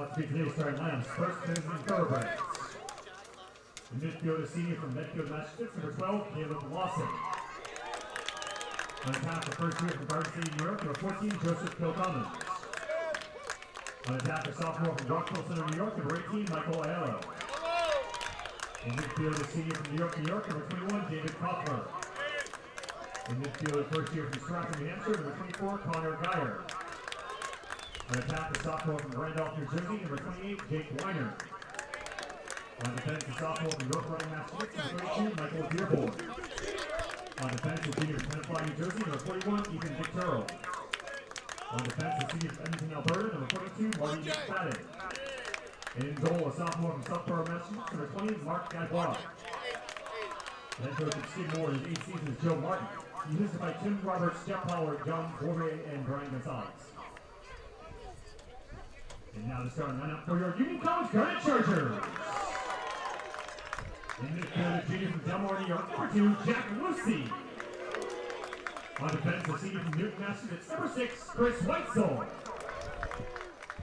Let's see today's starting lineups. First, Citizens Thoroughbreds. In midfield, a senior from Medfield, Massachusetts, number 12, Caleb Lawson. On attack, the first year from Garden City, New York, number 14, Joseph Kilcommons. On attack, the sophomore from Rockville Center, New York, number 18, Michael Aiello. In midfield, a senior from New York, number 21, David Koffler. In midfield, the first year from Stratford, New Hampshire, number 24, Connor Geyer. On attack, the sophomore from Randolph, New Jersey, number 28, Jake Weiner. On defense, the sophomore from North Reading, Massachusetts, number 22, Michael Dearborn. On defense, the senior from Tenafly, New Jersey, number 41, Ethan Victoro. On defense, the senior from Edmonton, Alberta, number 42, Marty McFadden. And in goal, a sophomore from Southborough, Massachusetts, number 20, Mark Gagbois. Head coach of Skidmore in his 8 seasons, Joe Martin. He's listed by Tim Roberts, Jeff Pollard, John Bourrier, and Brian Gonzalez. And now the starting lineup for your Union College Granite Chargers. In midfield, the junior from Delmore, New York, number 2, Jack Lucy. On defense, the senior from Newton, Massachusetts, number 6, Chris Weitzel.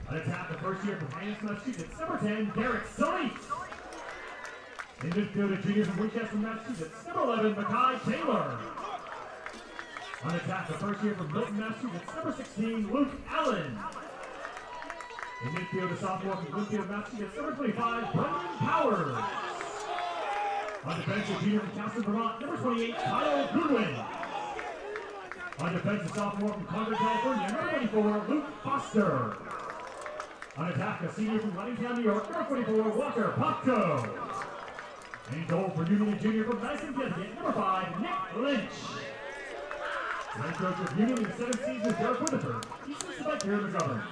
On attack, the first year from Hyannis, Massachusetts, number 10, Garrett Sully. In midfield, a junior from Winchester, Massachusetts, number 11, Mackay Taylor. On attack, the first year from Milton, Massachusetts, number 16, Luke Allen. In midfield, a sophomore from Winfield, Massachusetts, number 25, Brendan Powers. On defense, a junior from Castle, Vermont, number 28, Kyle Goodwin. On defense, a sophomore from Concord, California, number 24, Luke Foster. On attack, a senior from Ludingtown, New York, number 44, Walker Popko. In goal for Union, a junior from Madison, Connecticut, number 5, Nick Lynch. Head coach of Union in 7 seasons, Derek Winifred. He's listed by Karen McGovern.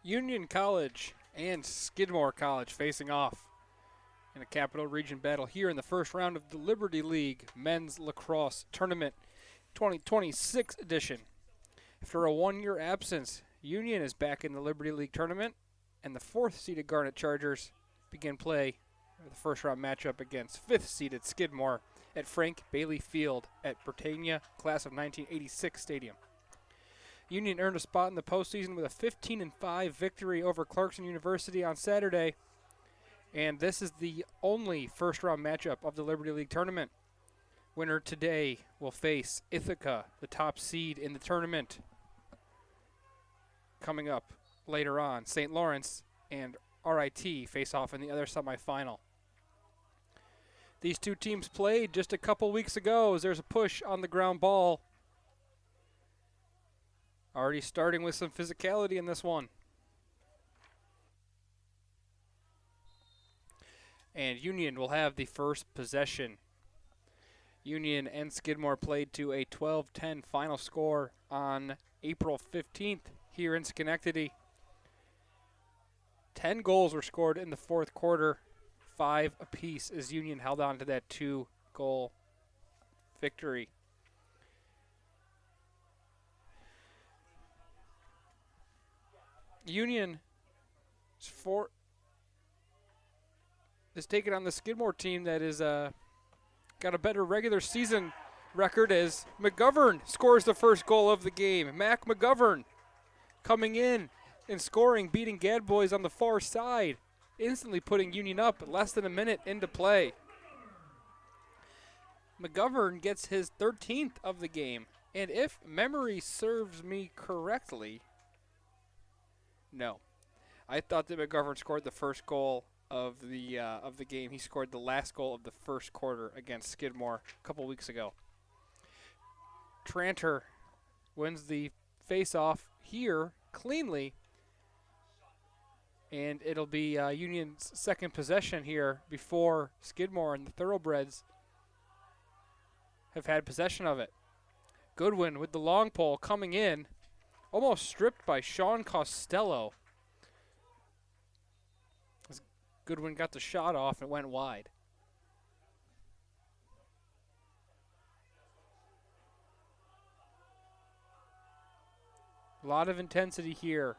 Union College and Skidmore College facing off in a Capital Region battle here in the first round of the Liberty League Men's Lacrosse Tournament 2026 edition. After a 1-year absence, Union is back in the Liberty League Tournament, and the 4th-seeded Garnet Chargers begin play the first round matchup against 5th-seeded Skidmore at Frank Bailey Field at Bertagna-Class of 1986 Stadium. Union earned a spot in the postseason with a 15-5 victory over Clarkson University on Saturday, and this is the only first-round matchup of the Liberty League tournament. Winner today will face Ithaca, the top seed in the tournament. Coming up later on, St. Lawrence and RIT face off in the other semifinal. These two teams played just a couple weeks ago as there's a push on the ground ball. Already starting with some physicality in this one. And Union will have the first possession. Union and Skidmore played to a 12-10 final score on April 15th here in Schenectady. 10 goals were scored in the fourth quarter, 5 apiece as Union held on to that 2-goal victory. Union is taking on the Skidmore team that is got a better regular season record as McGovern scores the first goal of the game. Mac McGovern coming in and scoring, beating Gadboys on the far side, instantly putting Union up less than a minute into play. McGovern gets his 13th of the game, and if memory serves me correctly, no. I thought that McGovern scored the first goal of the game. He scored the last goal of the first quarter against Skidmore a couple weeks ago. Tranter wins the face-off here cleanly, and it'll be Union's second possession here before Skidmore and the Thoroughbreds have had possession of it. Goodwin with the long pole coming in. Almost stripped by Sean Costello. As Goodwin got the shot off, it went wide. A lot of intensity here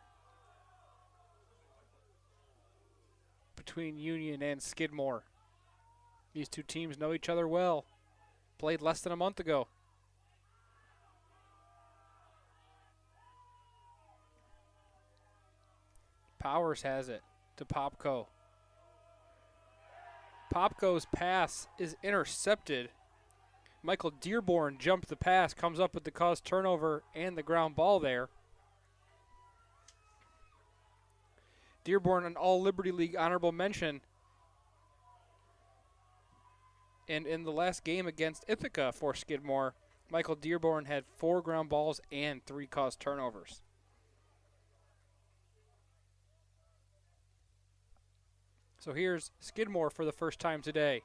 between Union and Skidmore. These two teams know each other well. Played less than a month ago. Powers has it to Popko. Popko's pass is intercepted. Michael Dearborn jumped the pass, comes up with the caused turnover and the ground ball there. Dearborn, an All-Liberty League honorable mention. And in the last game against Ithaca for Skidmore, Michael Dearborn had 4 ground balls and 3 caused turnovers. So here's Skidmore for the first time today.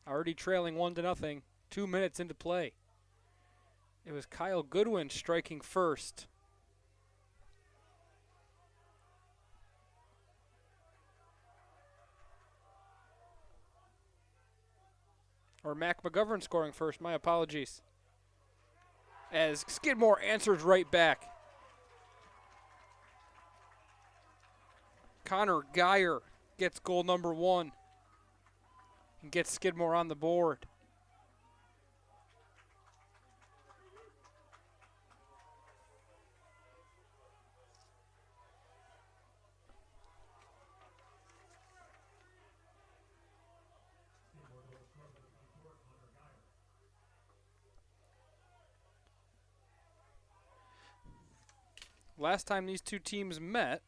Already trailing 1-0, 2 minutes into play. It was Kyle Goodwin striking first. Or Mac McGovern scoring first, my apologies. As Skidmore answers right back. Connor Geyer gets goal number 1 and gets Skidmore on the board. Last time these two teams met,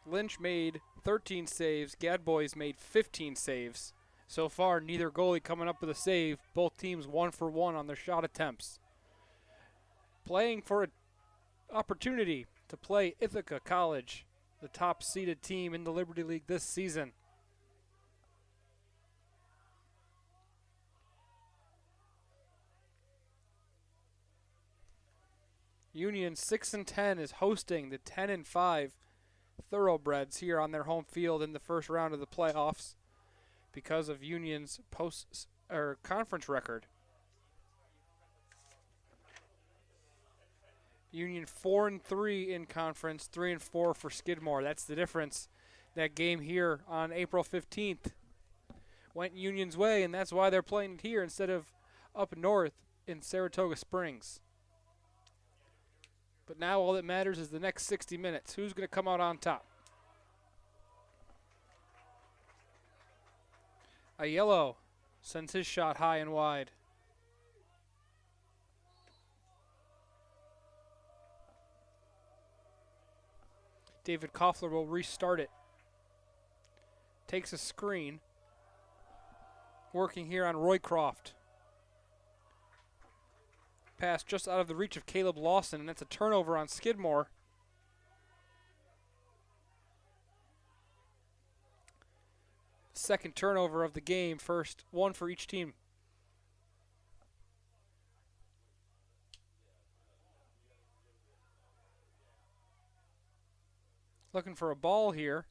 Lynch made 13 saves, Gadboys made 15 saves. So far, neither goalie coming up with a save. Both teams 1 for 1 on their shot attempts. Playing for an opportunity to play Ithaca College, the top seeded team in the Liberty League this season. Union 6-10 is hosting the 10-5 Thoroughbreds here on their home field in the first round of the playoffs because of Union's conference record. Union 4-3 in conference, 3-4 for Skidmore. That's the difference. That game here on April 15th went Union's way, and that's why they're playing it here instead of up north in Saratoga Springs. But now all that matters is the next 60 minutes. Who's going to come out on top? Aiello sends his shot high and wide. David Koffler will restart it. Takes a screen. Working here on Roycroft. Pass just out of the reach of Caleb Lawson, and that's a turnover on Skidmore. Second turnover of the game, first one for each team. Looking for a ball here.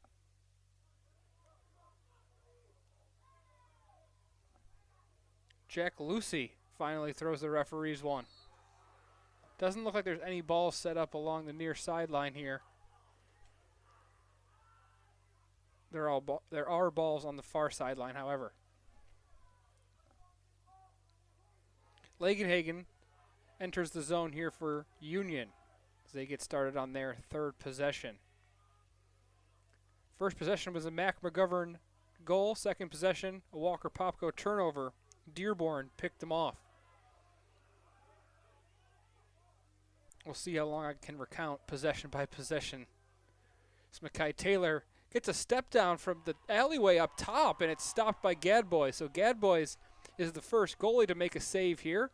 Jack Lucy finally throws the referee's one. Doesn't look like there's any balls set up along the near sideline here. There are balls on the far sideline, however. Lagenhagen enters the zone here for Union as they get started on their third possession. First possession was a Mac McGovern goal. Second possession, a Walker Popko turnover. Dearborn picked them off. We'll see how long I can recount possession by possession. So Mackay Taylor gets a step down from the alleyway up top, and it's stopped by Gadboy. So Gadboys is the first goalie to make a save here.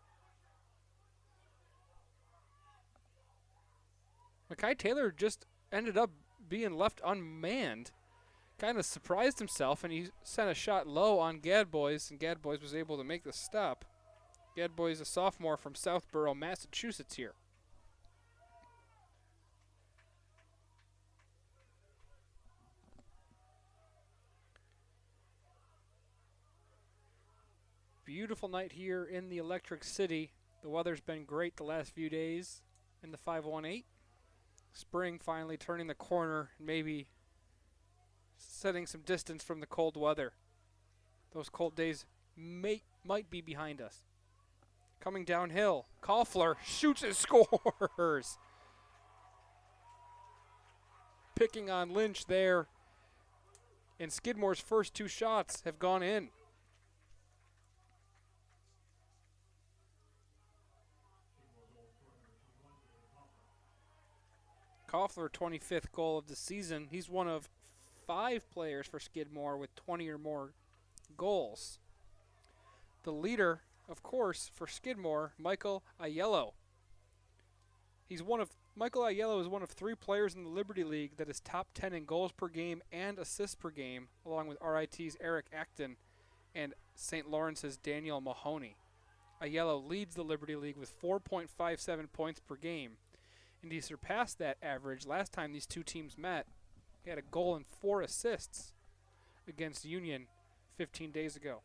Mackay Taylor just ended up being left unmanned. kind of surprised himself, and he sent a shot low on Gadbois, and Gadbois was able to make the stop. Gadbois, a sophomore from Southborough, Massachusetts here. Beautiful night here in the Electric City. The weather's been great the last few days in the 518. Spring finally turning the corner and maybe setting some distance from the cold weather. Those cold days might be behind us. Coming downhill, Koffler shoots and scores. Picking on Lynch there. And Skidmore's first 2 shots have gone in. Koffler, 25th goal of the season. He's one of 5 players for Skidmore with 20 or more goals. The leader, of course, for Skidmore, Michael Aiello. Michael Aiello is one of 3 players in the Liberty League that is top 10 in goals per game and assists per game, along with RIT's Eric Acton and St. Lawrence's Daniel Mahoney. Aiello leads the Liberty League with 4.57 points per game. And he surpassed that average last time these 2 teams met. He had a goal and 4 assists against Union 15 days ago.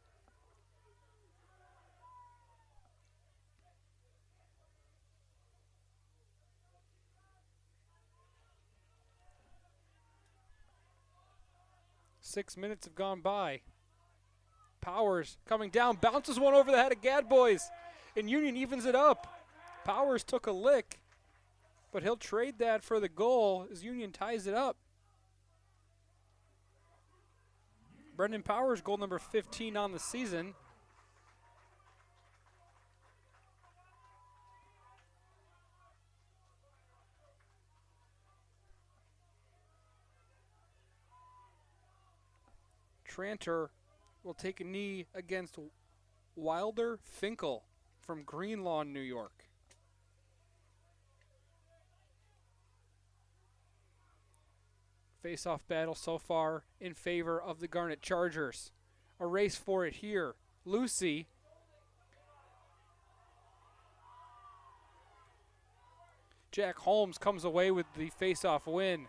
Six minutes have gone by. Powers coming down, bounces one over the head of Gadbois, and Union evens it up. Powers took a lick, but he'll trade that for the goal as Union ties it up. Brendan Powers, goal number 15 on the season. Tranter will take a knee against Wilder Finkel from Greenlawn, New York. Face-off battle so far in favor of the Garnet Chargers. A race for it here. Lucy. Jack Holmes comes away with the face-off win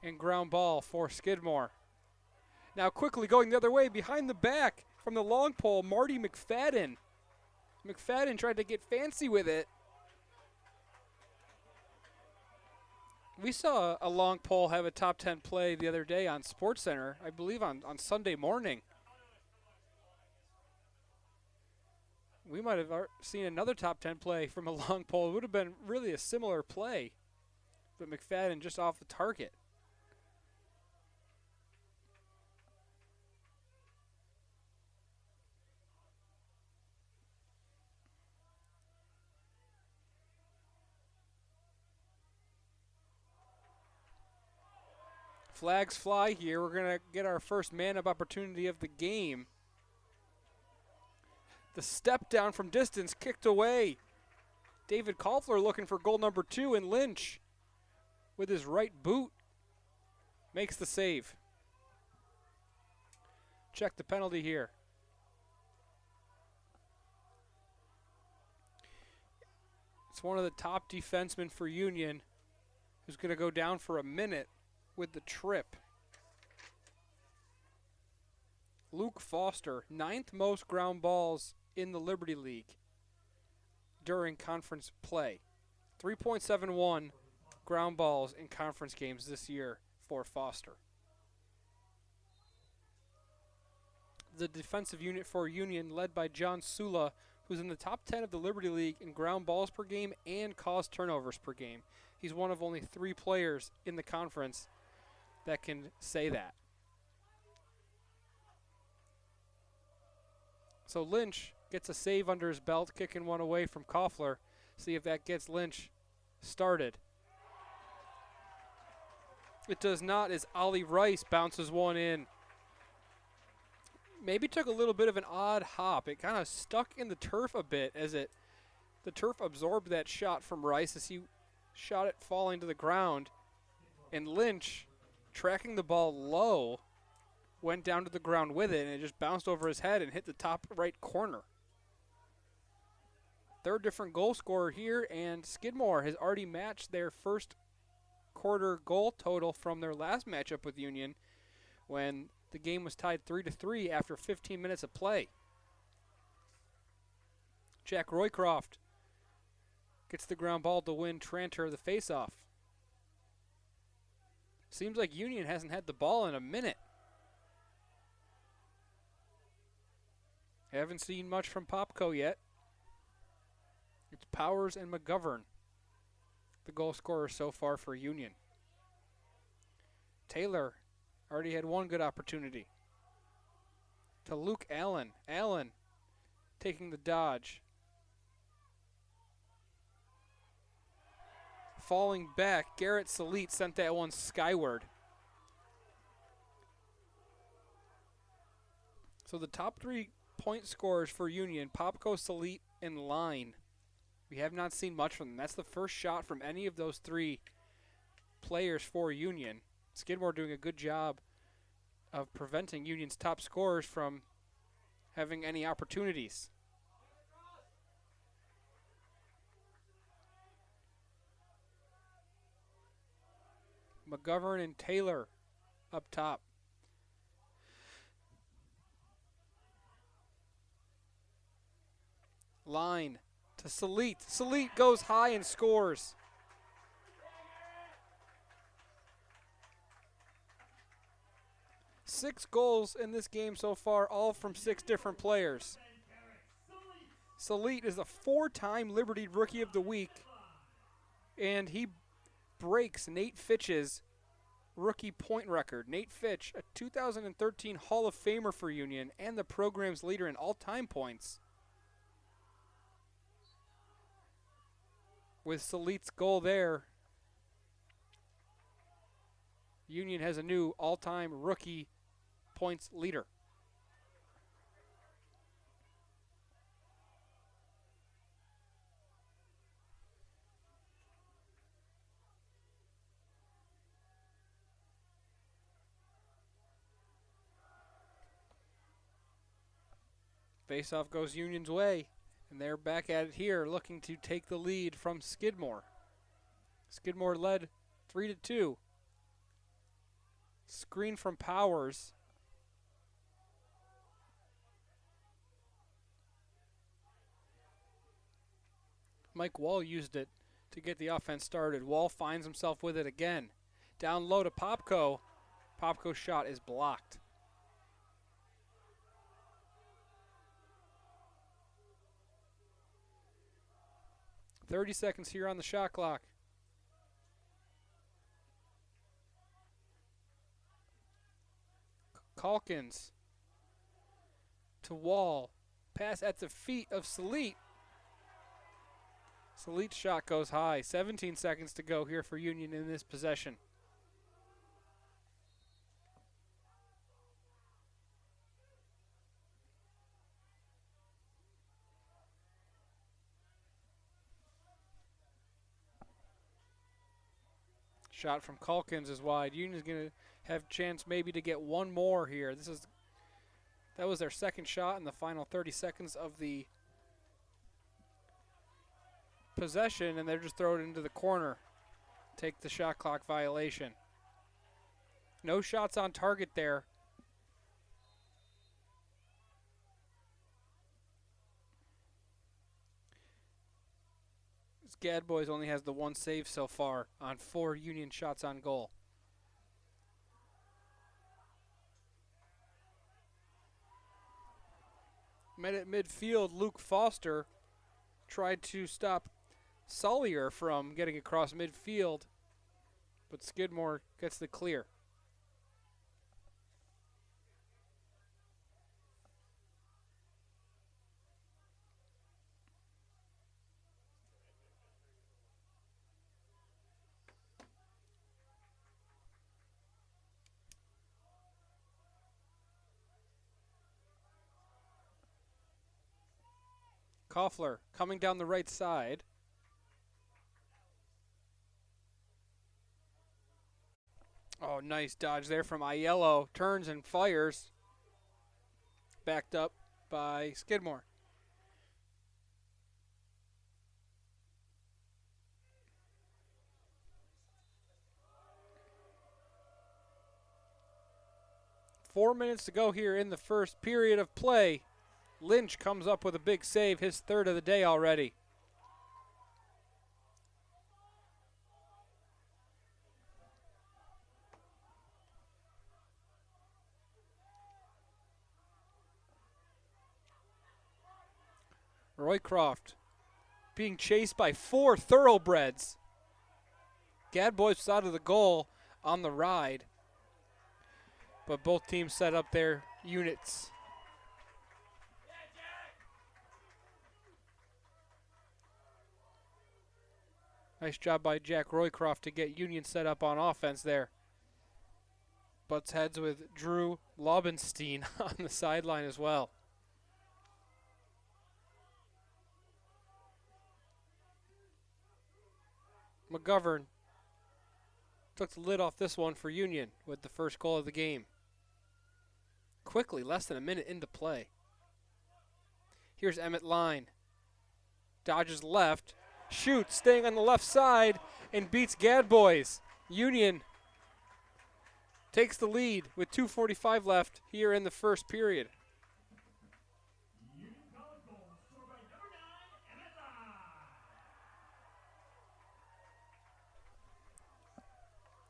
and ground ball for Skidmore. Now quickly going the other way behind the back from the long pole, Marty McFadden. McFadden tried to get fancy with it. We saw a long pole have a top 10 play the other day on SportsCenter, I believe on Sunday morning. We might have seen another top 10 play from a long pole. It would have been really a similar play, but McFadden just off the target. Flags fly here. We're going to get our first man-up opportunity of the game. The step down from distance kicked away. David Koffler looking for goal number 2, and Lynch with his right boot makes the save. Check the penalty here. It's one of the top defensemen for Union who's going to go down for a minute with the trip. Luke Foster, 9th most ground balls in the Liberty League during conference play. 3.71 ground balls in conference games this year for Foster. The defensive unit for Union, led by John Sula, who's in the top 10 of the Liberty League in ground balls per game and caused turnovers per game. He's one of only 3 players in the conference that can say that. So Lynch gets a save under his belt, kicking one away from Koffler. See if that gets Lynch started. It does not, as Ollie Rice bounces one in. Maybe took a little bit of an odd hop. It kind of stuck in the turf a bit as the turf absorbed that shot from Rice as he shot it falling to the ground. And Lynch, tracking the ball low, went down to the ground with it, and it just bounced over his head and hit the top right corner. Third different goal scorer here, and Skidmore has already matched their first quarter goal total from their last matchup with Union when the game was tied 3-3 after 15 minutes of play. Jack Roycroft gets the ground ball to win Tranter the faceoff. Seems like Union hasn't had the ball in a minute. Haven't seen much from Popko yet. It's Powers and McGovern, the goal scorers so far for Union. Taylor already had one good opportunity. To Luke Allen. Allen taking the dodge. Falling back, Garrett Salit sent that one skyward. So the top 3 point scorers for Union, Popko, Salit, and Line. We have not seen much from them. That's the first shot from any of those 3 players for Union. Skidmore doing a good job of preventing Union's top scorers from having any opportunities. McGovern and Taylor up top. Line to Salit. Salit goes high and scores. Six goals in this game so far, all from 6 different players. Salit is a 4-time Liberty Rookie of the Week, and he breaks Nate Fitch's rookie point record. Nate Fitch, a 2013 Hall of Famer for Union and the program's leader in all-time points. With Salit's goal there, Union has a new all-time rookie points leader. Faceoff goes Union's way, and they're back at it here, looking to take the lead from Skidmore. Skidmore led 3-2. Screen from Powers. Mike Wall used it to get the offense started. Wall finds himself with it again. Down low to Popko. Popko's shot is blocked. .30 seconds here on the shot clock. Calkins to Wall. Pass at the feet of Salit. Salit's shot goes high. 17 seconds to go here for Union in this possession. Shot from Calkins is wide. Union's going to have a chance maybe to get one more here. That was their second shot in the final 30 seconds of the possession, and they're just throwing it into the corner. Take the shot clock violation. No shots on target there. Gad Boys only has the one save so far on 4 Union shots on goal. Met at midfield, Luke Foster tried to stop Sullier from getting across midfield, but Skidmore gets the clear. Koffler coming down the right side. Oh, nice dodge there from Aiello. Turns and fires. Backed up by Skidmore. Four minutes to go here in the first period of play. Lynch comes up with a big save, his third of the day already. Roycroft being chased by 4 thoroughbreds. Gadbois was out of the goal on the ride, but both teams set up their units. Nice job by Jack Roycroft to get Union set up on offense there. Butts heads with Drew Laubenstein on the sideline as well. McGovern took the lid off this one for Union with the first goal of the game. Quickly, less than a minute into play. Here's Emmett Line. Dodges left, shoots, staying on the left side, and beats Gadbois. Union takes the lead with 2:45 left here in the first period.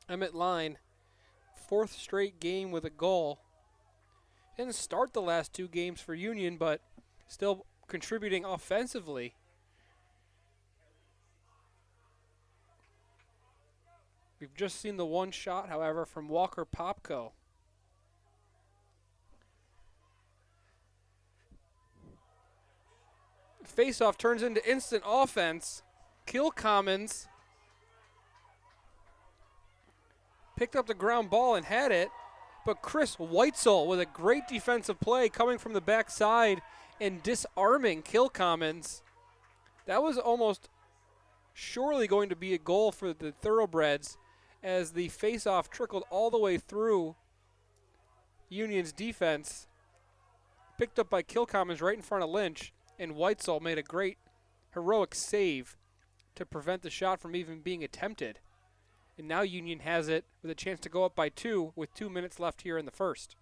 Emmett Line, 4th straight game with a goal. Didn't start the last 2 games for Union, but still contributing offensively. We've just seen the one shot, however, from Walker Popko. Faceoff turns into instant offense. Kilcommons picked up the ground ball and had it, but Chris Weitzel with a great defensive play coming from the backside and disarming Kilcommons. That was almost surely going to be a goal for the Thoroughbreds as the faceoff trickled all the way through Union's defense. Picked up by Kilcommons right in front of Lynch, and Weitzel made a great heroic save to prevent the shot from even being attempted. And now Union has it with a chance to go up by 2 with 2 minutes left here in the first.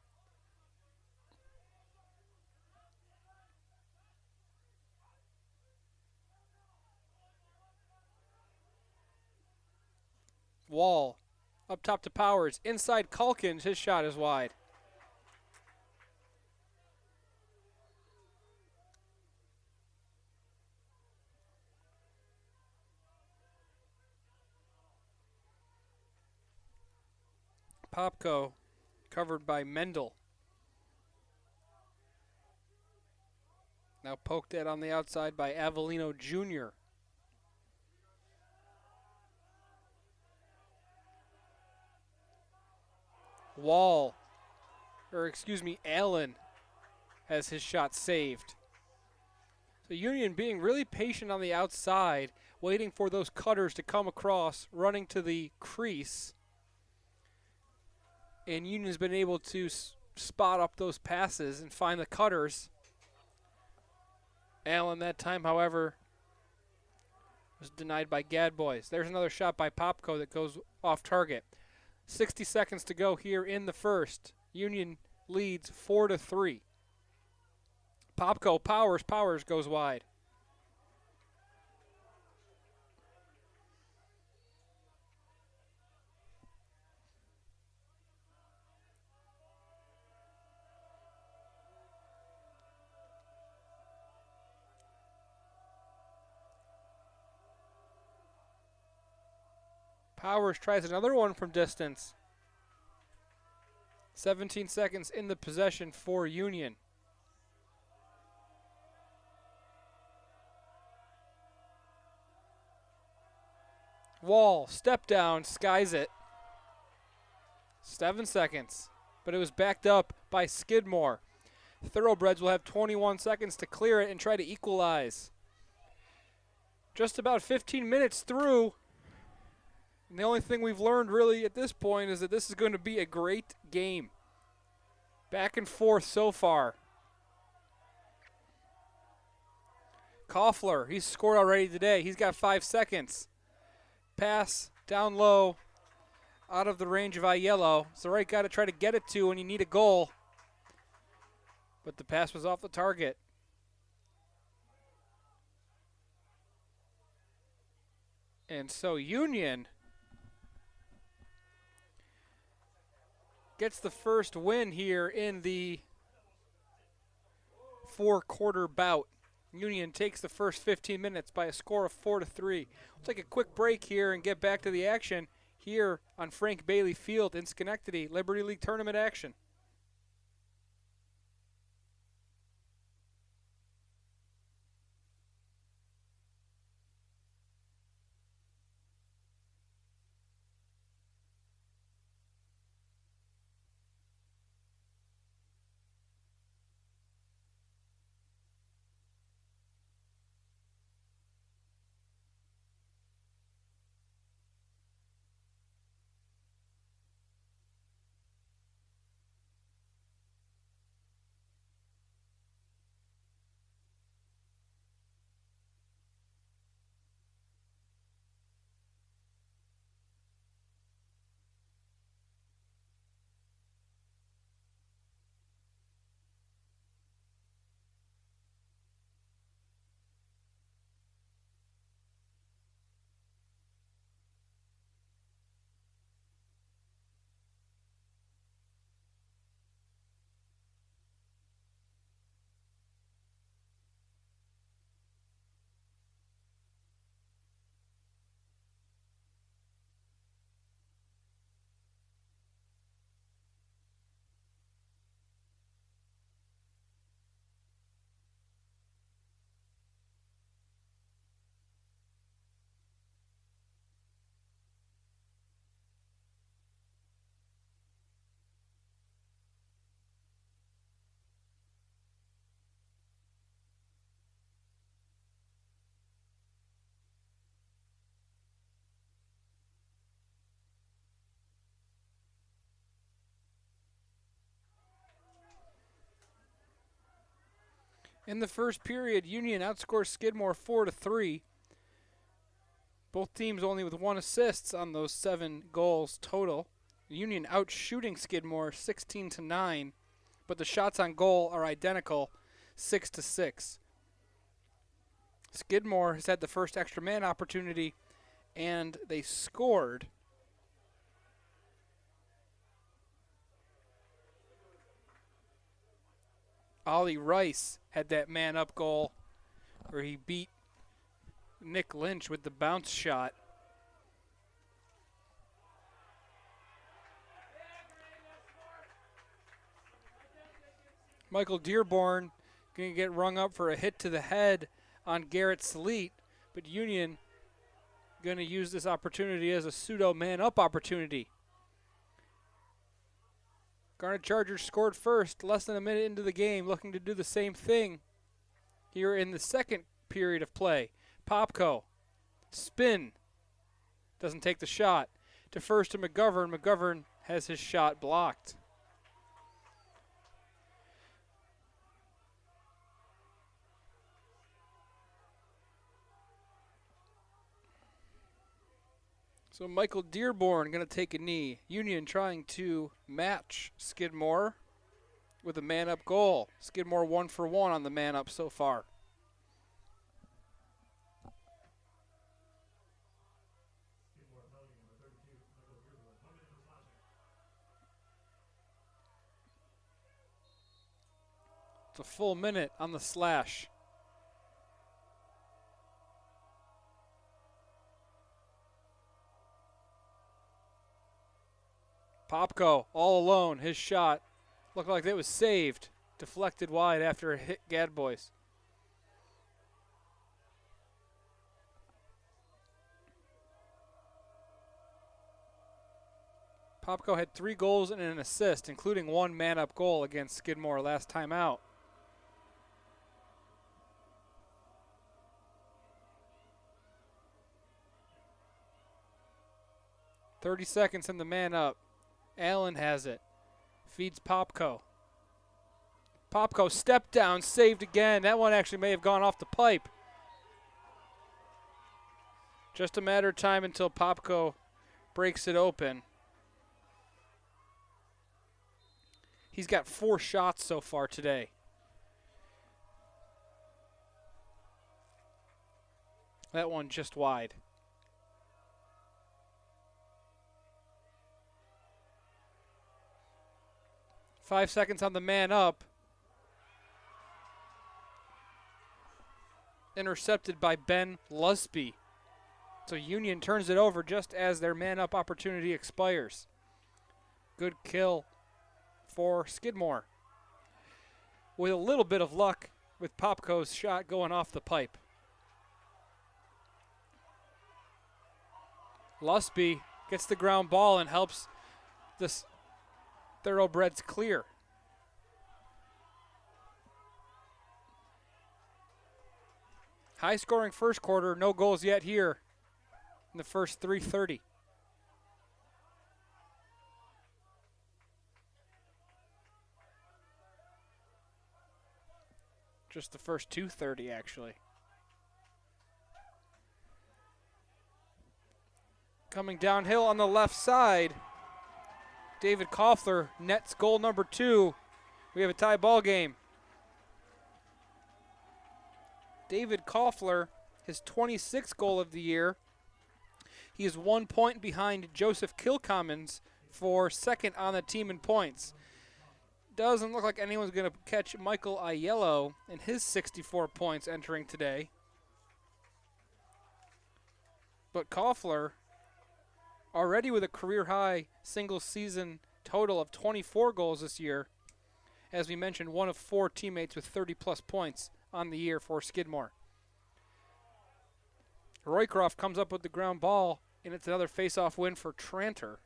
Wall up top to Powers. Inside Calkins, his shot is wide. Popko covered by Mendel. Now poked at on the outside by Avellino Jr. Allen has his shot saved. So Union being really patient on the outside, waiting for those cutters to come across, running to the crease. And Union's been able to spot up those passes and find the cutters. Allen that time, however, was denied by Gadbois. There's another shot by Popko that goes off target. 60 seconds to go here in the first. Union leads 4-3. Popko Powers goes wide. Powers tries another one from distance. 17 seconds in the possession for Union. Wall, step down, skies it. 7 seconds, but it was backed up by Skidmore. Thoroughbreds will have 21 seconds to clear it and try to equalize. Just about 15 minutes through. And the only thing we've learned really at this point is that this is going to be a great game. Back and forth so far. Koffler, he's scored already today. He's got 5 seconds. Pass down low, out of the range of Aiello. It's the right guy to try to get it to when you need a goal. But the pass was off the target. And so Union gets the first win here in the 4-quarter bout. Union takes the first 15 minutes by a score of 4-3. We'll take a quick break here and get back to the action here on Frank Bailey Field in Schenectady, Liberty League tournament action. In the first period, Union outscores Skidmore 4-3. Both teams only with 1 assist on those 7 goals total. Union outshooting Skidmore 16-9, but the shots on goal are identical, 6-6. Skidmore has had the first extra man opportunity, and they scored. Ollie Rice had that man-up goal where he beat Nick Lynch with the bounce shot. Michael Dearborn going to get rung up for a hit to the head on Garrett Sleet, but Union going to use this opportunity as a pseudo man-up opportunity. Garnet Chargers scored first, less than a minute into the game, looking to do the same thing here in the second period of play. Popko, spin, doesn't take the shot. To first to McGovern. McGovern has his shot blocked. So Michael Dearborn going to take a knee. Union trying to match Skidmore with a man-up goal. Skidmore 1 for 1 on the man-up so far. It's a full minute on the slash. Popko all alone. His shot looked like it was saved. Deflected wide after a hit Gadbois. Popko had 3 goals and an assist, including 1 man-up goal against Skidmore last time out. 30 seconds and the man up. Allen has it. Feeds Popko. Popko step down, saved again. That one actually may have gone off the pipe. Just a matter of time until Popko breaks it open. He's got 4 shots so far today. That one just wide. Five seconds on the man up. Intercepted by Ben Lusby. So Union turns it over just as their man-up opportunity expires. Good kill for Skidmore. With a little bit of luck with Popko's shot going off the pipe. Lusby gets the ground ball and helps the Thoroughbreds clear. High-scoring first quarter, no goals yet here in the first 3:30. Just the first 2:30, actually. Coming downhill on the left side, David Koffler nets goal number 2. We have a tie ball game. David Koffler, his 26th goal of the year. He is 1 point behind Joseph Kilcommons for second on the team in points. Doesn't look like anyone's going to catch Michael Aiello in his 64 points entering today. But Koffler, already with a career-high single-season total of 24 goals this year, as we mentioned, one of 4 teammates with 30-plus points on the year for Skidmore. Roycroft comes up with the ground ball, and it's another face-off win for Tranter.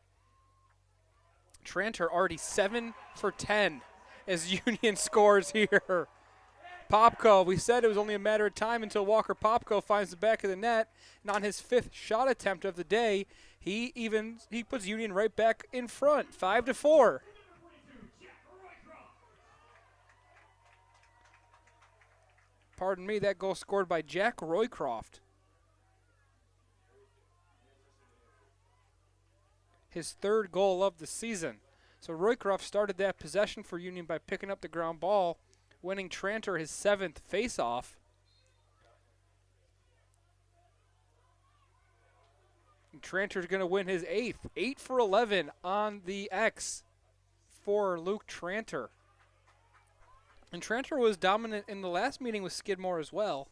Tranter already 7 for 10 as Union scores here. Popko, we said it was only a matter of time until Walker Popko finds the back of the net, and on his 5th shot attempt of the day, he puts Union right back in front, 5-4. Pardon me, that goal scored by Jack Roycroft. His 3rd goal of the season. So Roycroft started that possession for Union by picking up the ground ball, winning Tranter his 7th faceoff. And Tranter's going to win his 8th. 8 for 11 on the X for Luke Tranter. And Tranter was dominant in the last meeting with Skidmore as well.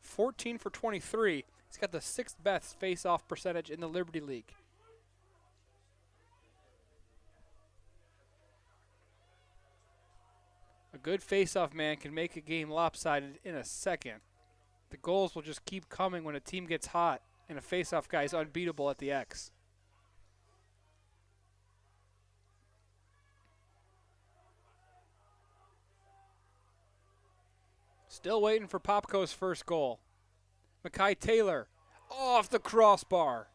14 for 23. He's got the 6th best face-off percentage in the Liberty League. A good face-off man can make a game lopsided in a second. The goals will just keep coming when a team gets hot, and a face-off guy is unbeatable at the X. Still waiting for Popko's first goal. Mackay Taylor off the crossbar.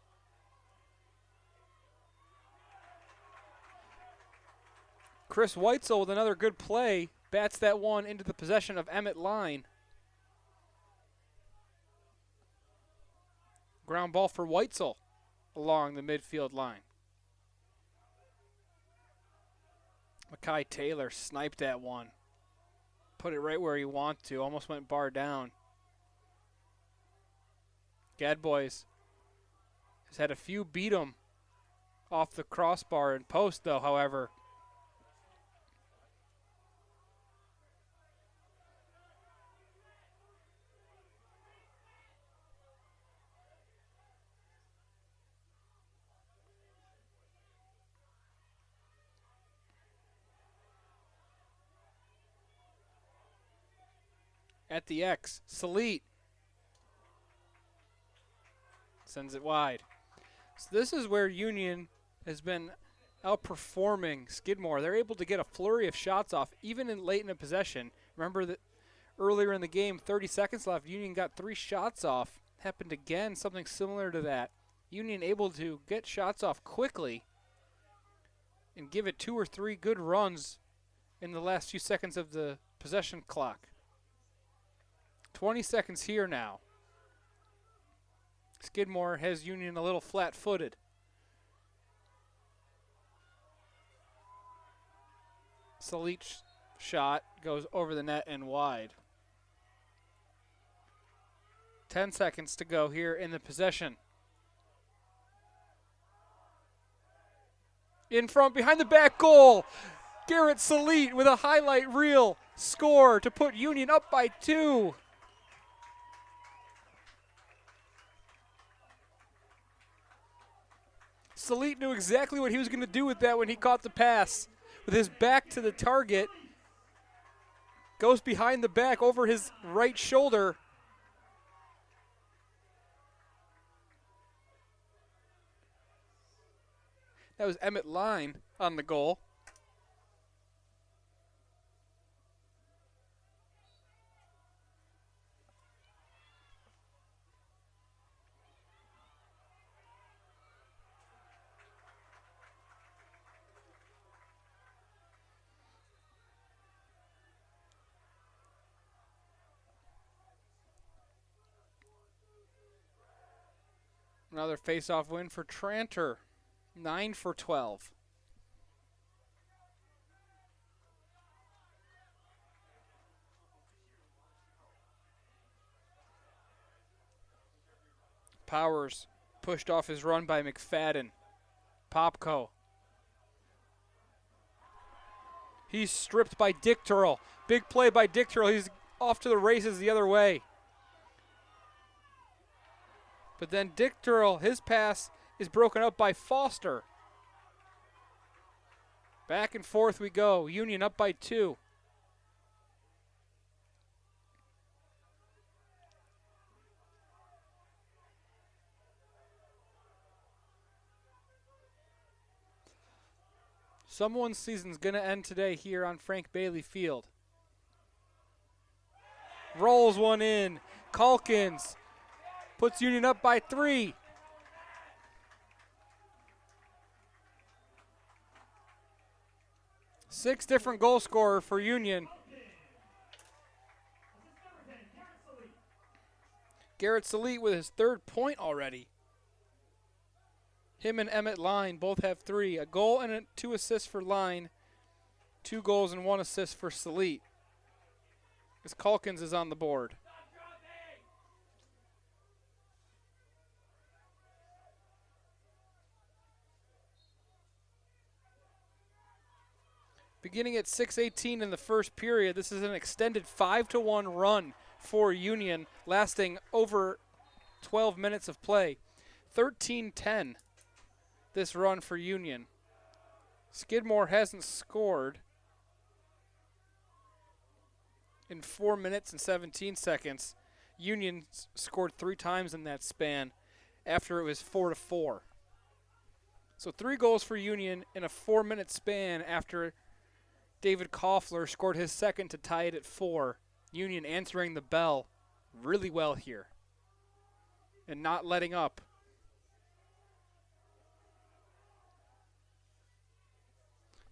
Chris Weitzel with another good play bats that one into the possession of Emmett Line. Ground ball for Weitzel along the midfield line. Mackay Taylor sniped that one. Put it right where he wanted to. Almost went bar down. Gadboys has had a few beat him off the crossbar and post, though, however. At the X, Salit sends it wide. So this is where Union has been outperforming Skidmore. They're able to get a flurry of shots off, even late in a possession. Remember that earlier in the game, 30 seconds left, Union got 3 shots off, happened again, something similar to that. Union able to get shots off quickly and give it 2 or 3 good runs in the last few seconds of the possession clock. 20 seconds here now. Skidmore has Union a little flat-footed. Salit's shot goes over the net and wide. 10 seconds to go here in the possession. In front, behind the back goal. Garrett Salit with a highlight reel score to put Union up by 2. Salit knew exactly what he was going to do with that when he caught the pass. With his back to the target, goes behind the back over his right shoulder. That was Emmett Line on the goal. Another face-off win for Tranter, 9 for 12. Powers pushed off his run by McFadden. Popko. He's stripped by Dick Turl. Big play by Dick Turl. He's off to the races the other way. But then Dick Turl, his pass is broken up by Foster. Back and forth we go. Union up by 2. Someone's season's going to end today here on Frank Bailey Field. Rolls one in. Calkins puts Union up by 3. Six different goal scorer for Union. Garrett Salit with his 3rd point already. Him and Emmett Line both have 3. A goal and 2 assists for Line. 2 goals and 1 assist for Salit. As Calkins is on the board. Beginning at 6:18 in the first period, this is an extended 5-1 run for Union, lasting over 12 minutes of play. 13-10, this run for Union. Skidmore hasn't scored in 4 minutes and 17 seconds. Union scored 3 times in that span after it was 4-4. So 3 goals for Union in a 4-minute span after David Koffler scored his 2nd to tie it at 4. Union answering the bell really well here and not letting up.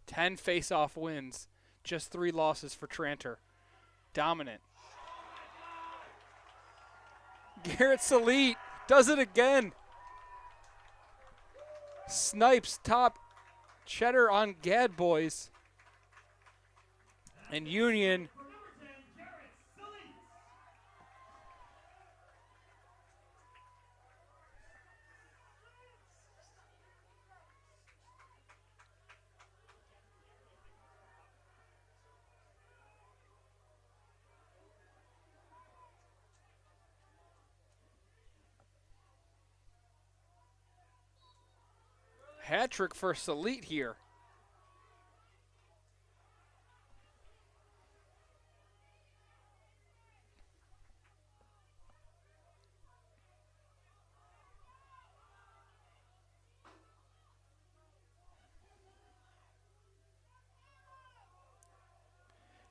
Ten face-off wins, just 3 losses for Tranter. Dominant. Garrett Salit does it again. Snipes top cheddar on Gad Boys. And Union hat trick for Salit here.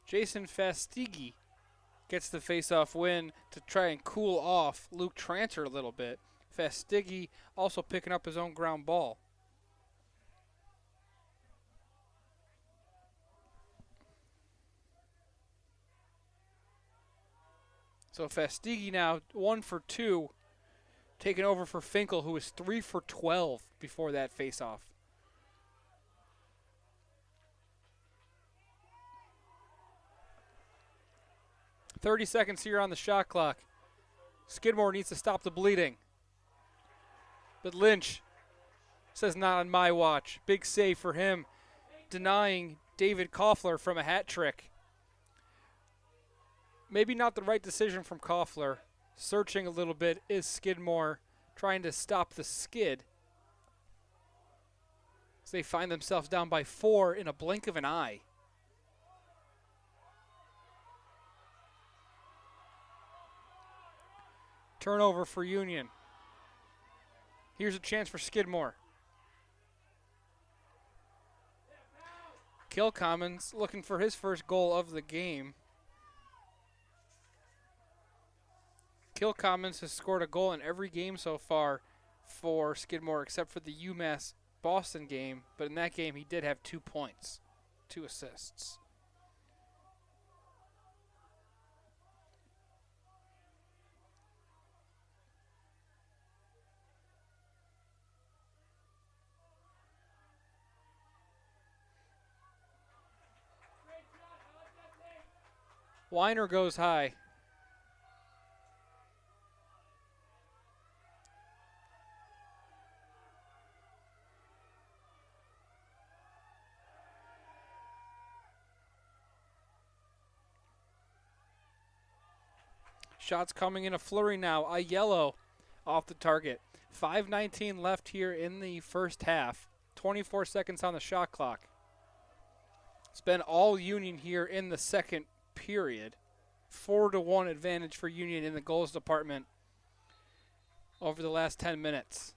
Jason Fastigi gets the face-off win to try and cool off Luke Tranter a little bit. Fastiggi also picking up his own ground ball. So Fastiggi now 1 for 2, taking over for Finkel, who was 3 for 12 before that face-off. .30 seconds here on the shot clock. Skidmore needs to stop the bleeding. But Lynch says not on my watch. Big save for him, denying David Koffler from a hat trick. Maybe not the right decision from Koffler. Searching a little bit is Skidmore, trying to stop the skid. As they find themselves down by 4 in a blink of an eye. Turnover for Union. Here's a chance for Skidmore. Kilcommons looking for his first goal of the game. Kilcommons has scored a goal in every game so far for Skidmore except for the UMass Boston game, but in that game he did have 2 points, 2 assists. Weiner goes high. Shots coming in a flurry now. A yellow off the target. 5:19 left here in the first half. 24 seconds on the shot clock. It's been all Union here in the second period. 4-1 advantage for Union in the goals department over the last 10 minutes.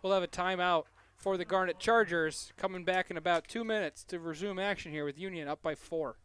We'll have a timeout for the Garnet Chargers, coming back in about 2 minutes to resume action here with Union up by 4.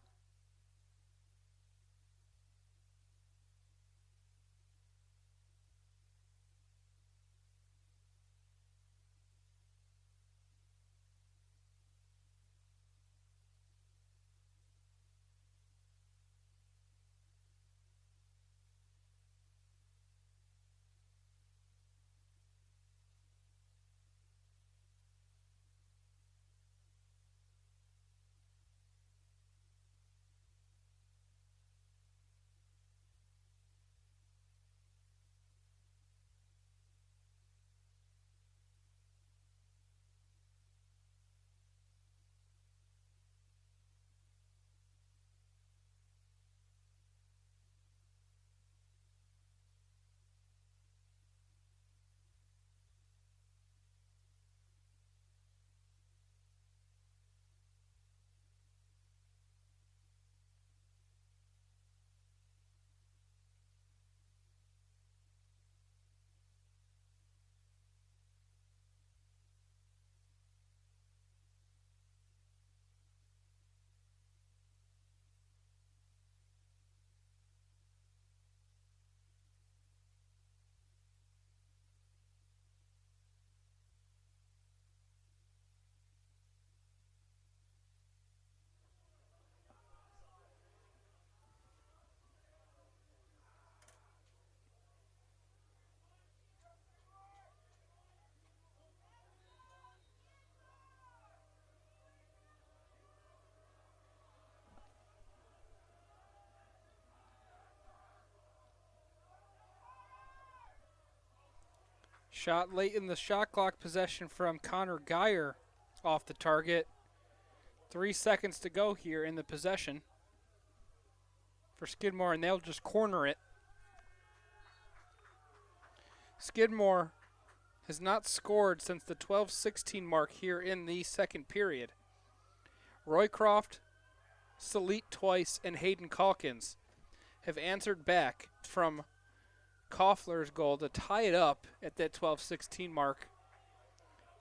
Shot late in the shot clock, possession from Connor Geyer off the target. 3 seconds to go here in the possession for Skidmore, and they'll just corner it. Skidmore has not scored since the 12:16 mark here in the second period. Roycroft, Salit twice, and Hayden Calkins have answered back from Koffler's goal to tie it up at that 12:16 mark.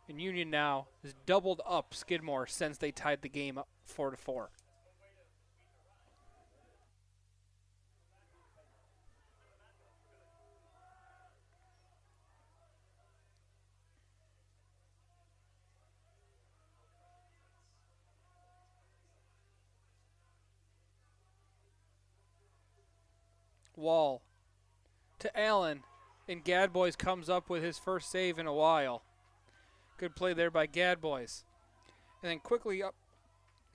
And Union now has doubled up Skidmore since they tied the game up 4-4. Wall to Allen, and Gadboys comes up with his first save in a while. Good play there by Gadboys. And then quickly up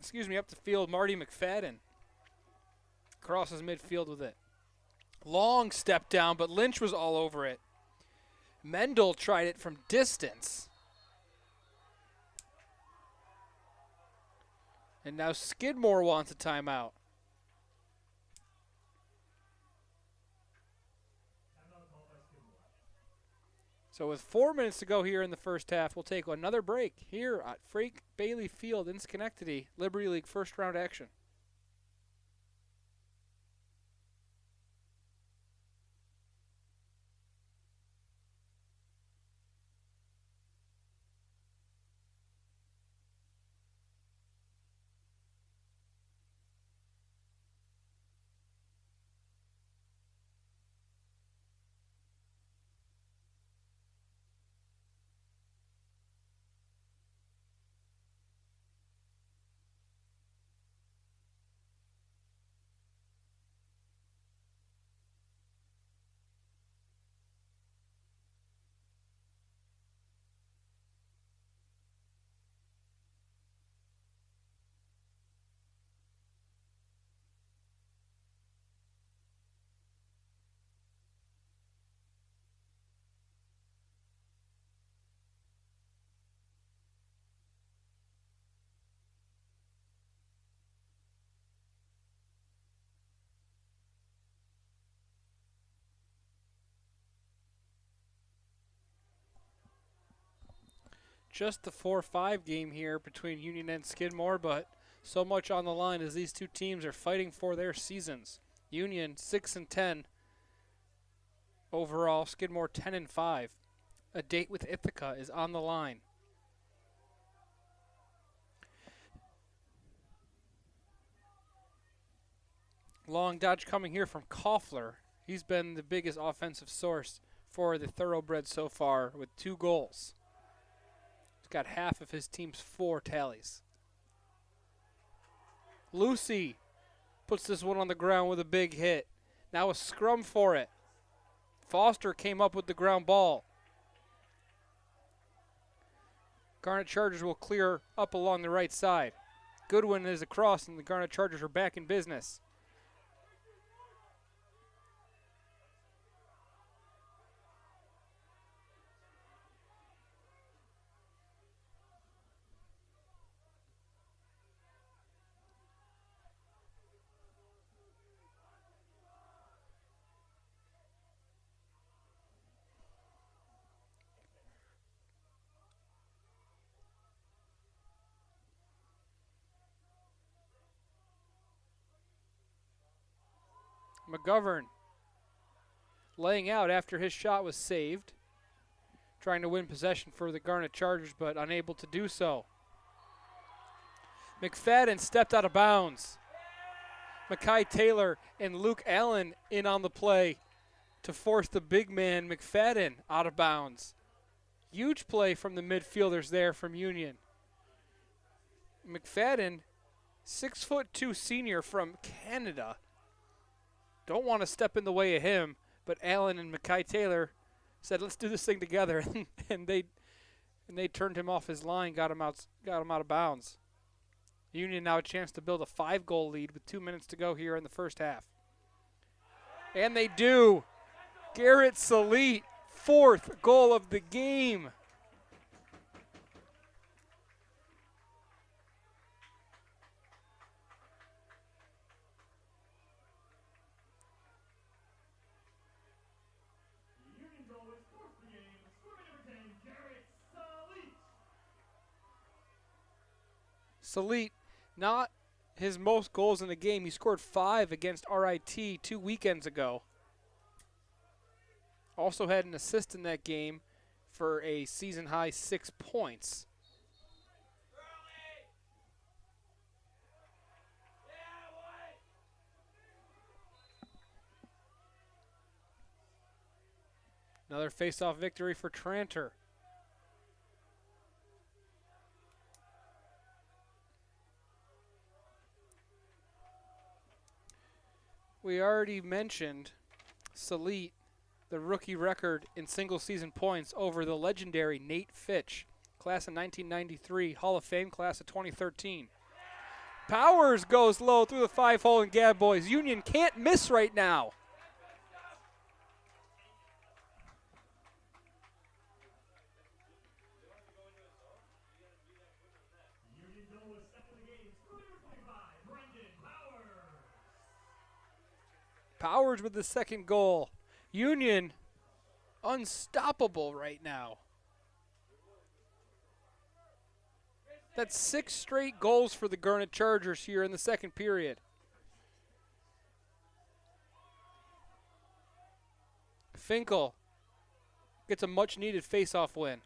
the field, Marty McFadden crosses midfield with it. Long step down, but Lynch was all over it. Mendel tried it from distance. And now Skidmore wants a timeout. So with 4 minutes to go here in the first half, we'll take another break here at Frank Bailey Field in Schenectady, Liberty League first round action. Just the 4-5 game here between Union and Skidmore, but so much on the line as these two teams are fighting for their seasons. Union 6-10 overall, Skidmore 10-5. A date with Ithaca is on the line. Long dodge coming here from Koffler. He's been the biggest offensive source for the Thoroughbreds so far with 2 goals. Got half of his team's 4 tallies. Lucy puts this one on the ground with a big hit. Now a scrum for it. Foster came up with the ground ball. Garnet Chargers will clear up along the right side. Goodwin is across, and the Garnet Chargers are back in business. McGovern laying out after his shot was saved. Trying to win possession for the Garnet Chargers, but unable to do so. McFadden stepped out of bounds. Mackay Taylor and Luke Allen in on the play to force the big man McFadden out of bounds. Huge play from the midfielders there from Union. McFadden, 6'2" senior from Canada. Don't want to step in the way of him, but Allen and Mackay Taylor said, "Let's do this thing together," and they turned him off his line, got him out of bounds. Union now a chance to build a 5-goal lead with 2 minutes to go here in the first half, and they do. Garrett Salit, 4th goal of the game. Salit, not his most goals in the game. He scored 5 against RIT 2 weekends ago. Also had an assist in that game for a season-high 6 points. Another face-off victory for Tranter. We already mentioned Salite, the rookie record in single season points over the legendary Nate Fitch, class of 1993, Hall of Fame class of 2013. Powers goes low through the 5-hole and Gab boys. Union can't miss right now. Powers with the second goal. Union unstoppable right now. That's 6 straight goals for the Garnet Chargers here in the second period. Finkel gets a much-needed face-off win.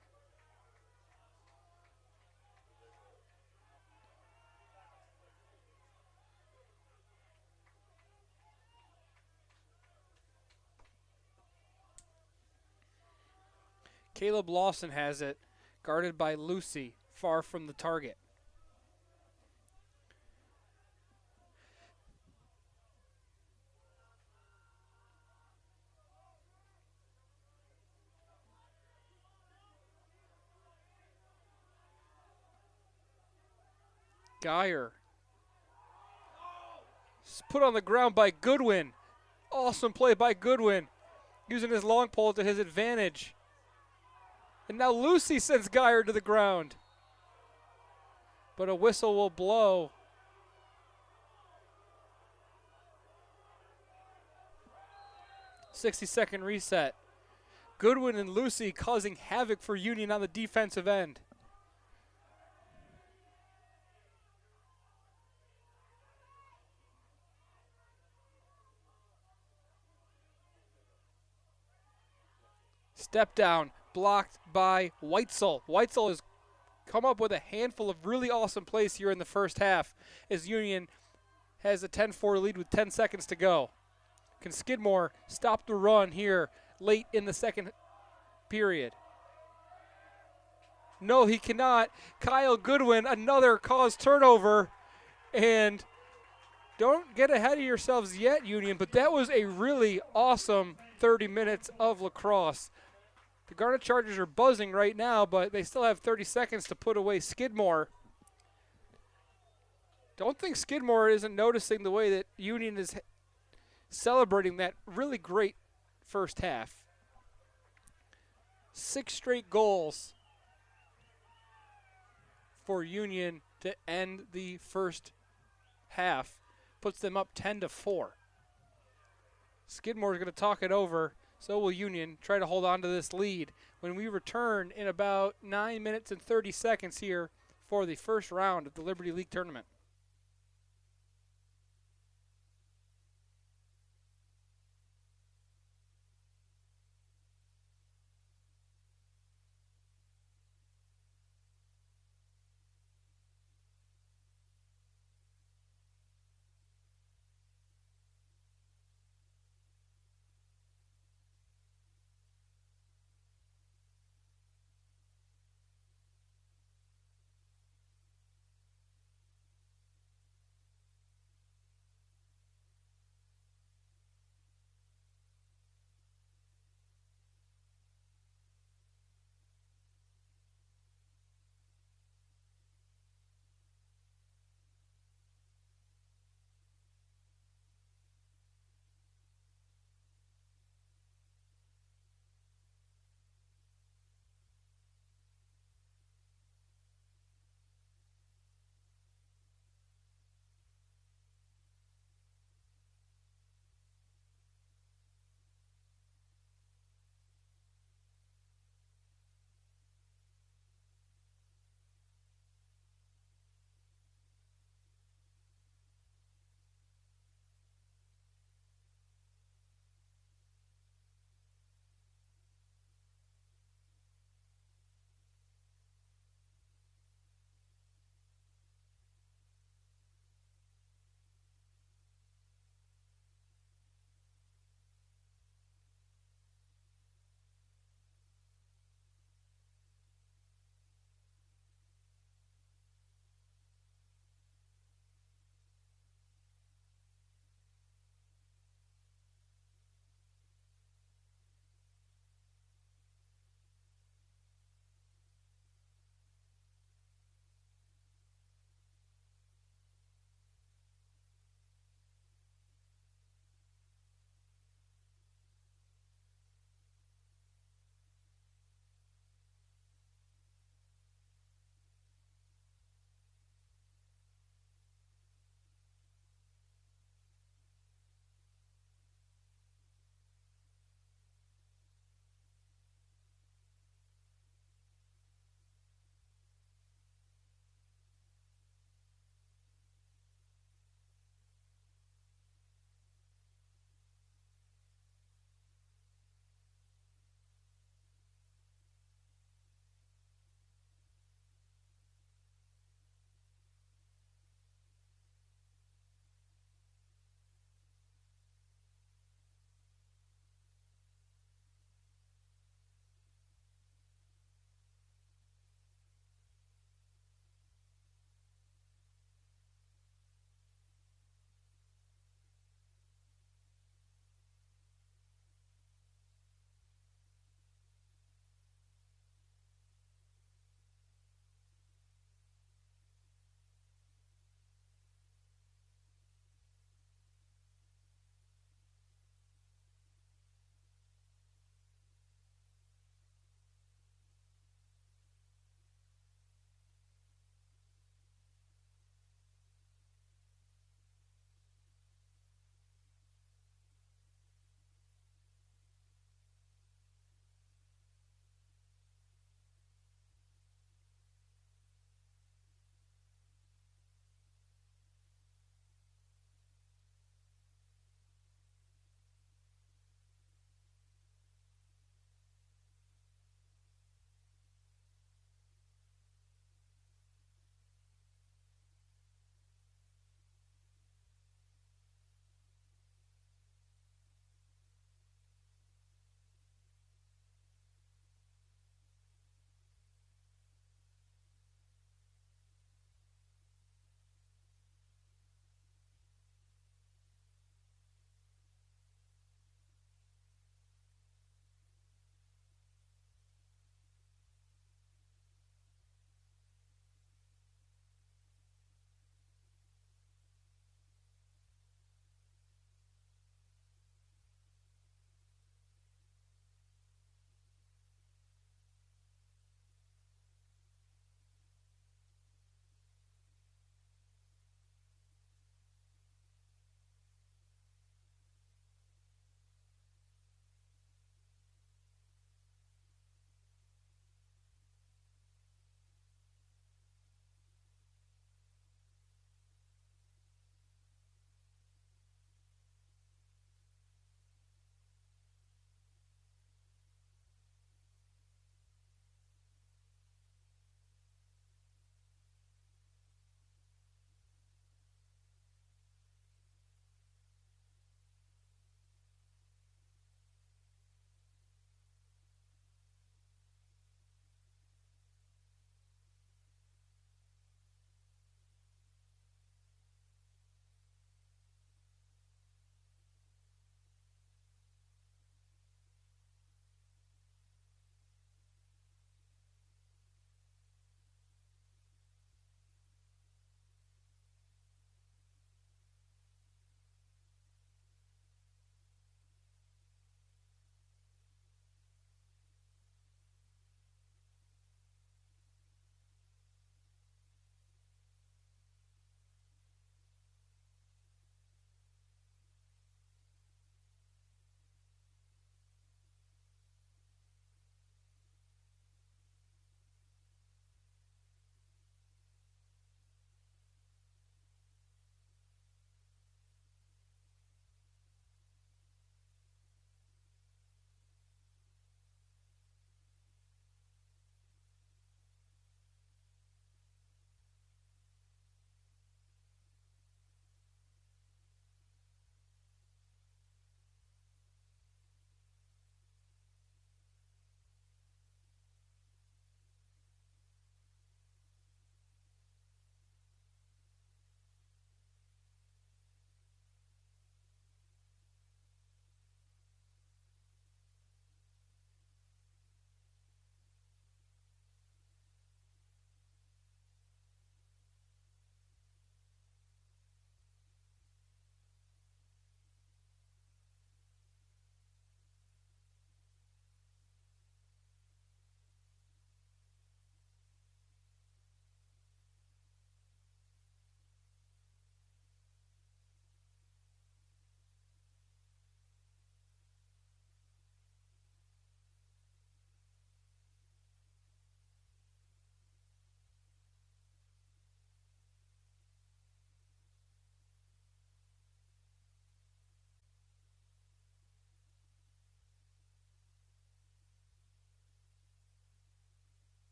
Caleb Lawson has it, guarded by Lucy, far from the target. Geyer. Put on the ground by Goodwin. Awesome play by Goodwin, using his long pole to his advantage. And now Lucy sends Geyer to the ground. But a whistle will blow. .60-second reset. Goodwin and Lucy causing havoc for Union on the defensive end. Step down, blocked by Weitzel. Weitzel has come up with a handful of really awesome plays here in the first half as Union has a 10-4 lead with 10 seconds to go. Can Skidmore stop the run here late in the second period? No, he cannot. Kyle Goodwin, another caused turnover. And don't get ahead of yourselves yet, Union, but that was a really awesome 30 minutes of lacrosse. The Garnet Chargers are buzzing right now, but they still have 30 seconds to put away Skidmore. Don't think Skidmore isn't noticing the way that Union is celebrating that really great first half. 6 straight goals for Union to end the first half. Puts them up 10-4. Skidmore is going to talk it over. So will Union try to hold on to this lead when we return in about 9 minutes and 30 seconds here for the first round of the Liberty League tournament.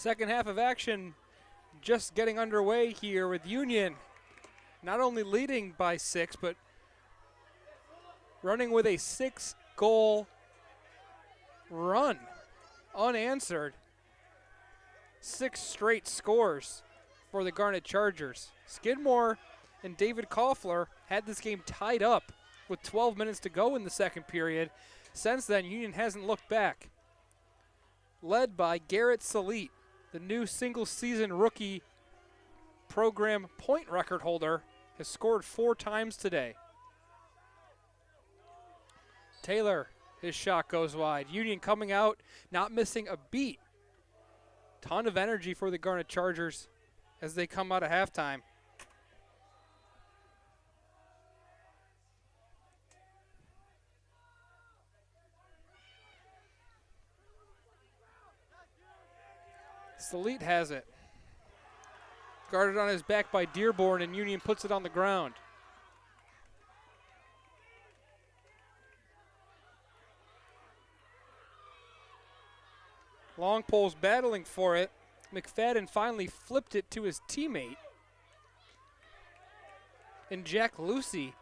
Second half of action just getting underway here with Union not only leading by 6, but running with a 6-goal run, unanswered. 6 straight scores for the Garnet Chargers. Skidmore and David Koffler had this game tied up with 12 minutes to go in the second period. Since then, Union hasn't looked back. Led by Garrett Salit, the new single-season rookie program point record holder, has scored 4 times today. Taylor, his shot goes wide. Union coming out, not missing a beat. Ton of energy for the Garnet Chargers as they come out of halftime. Salit has it. Guarded on his back by Dearborn, and Union puts it on the ground. Long pole's battling for it. McFadden finally flipped it to his teammate. And Jack Lucy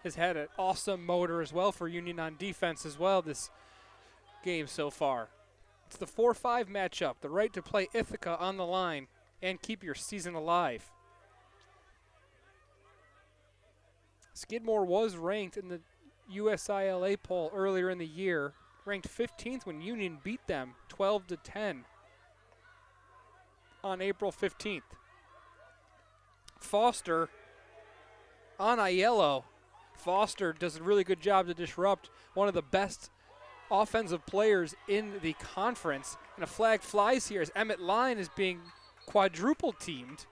has had an awesome motor as well for Union on defense as well this game so far. It's the 4-5 matchup, the right to play Ithaca on the line and keep your season alive. Skidmore was ranked in the USILA poll earlier in the year, ranked 15th when Union beat them 12-10 on April 15th. Foster on Aiello. Foster does a really good job to disrupt one of the best offensive players in the conference. And a flag flies here as Emmett Line is being quadruple teamed.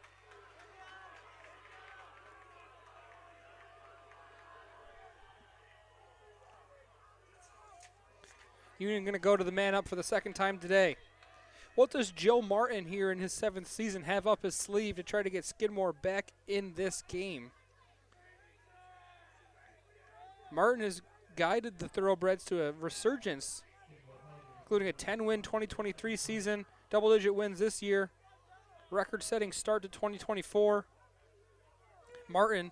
Union going to go to the man up for the second time today. What does Joe Martin here in his 7th season have up his sleeve to try to get Skidmore back in this game? Martin has guided the Thoroughbreds to a resurgence, including a 10-win 2023 season, double-digit wins this year, record-setting start to 2024. Martin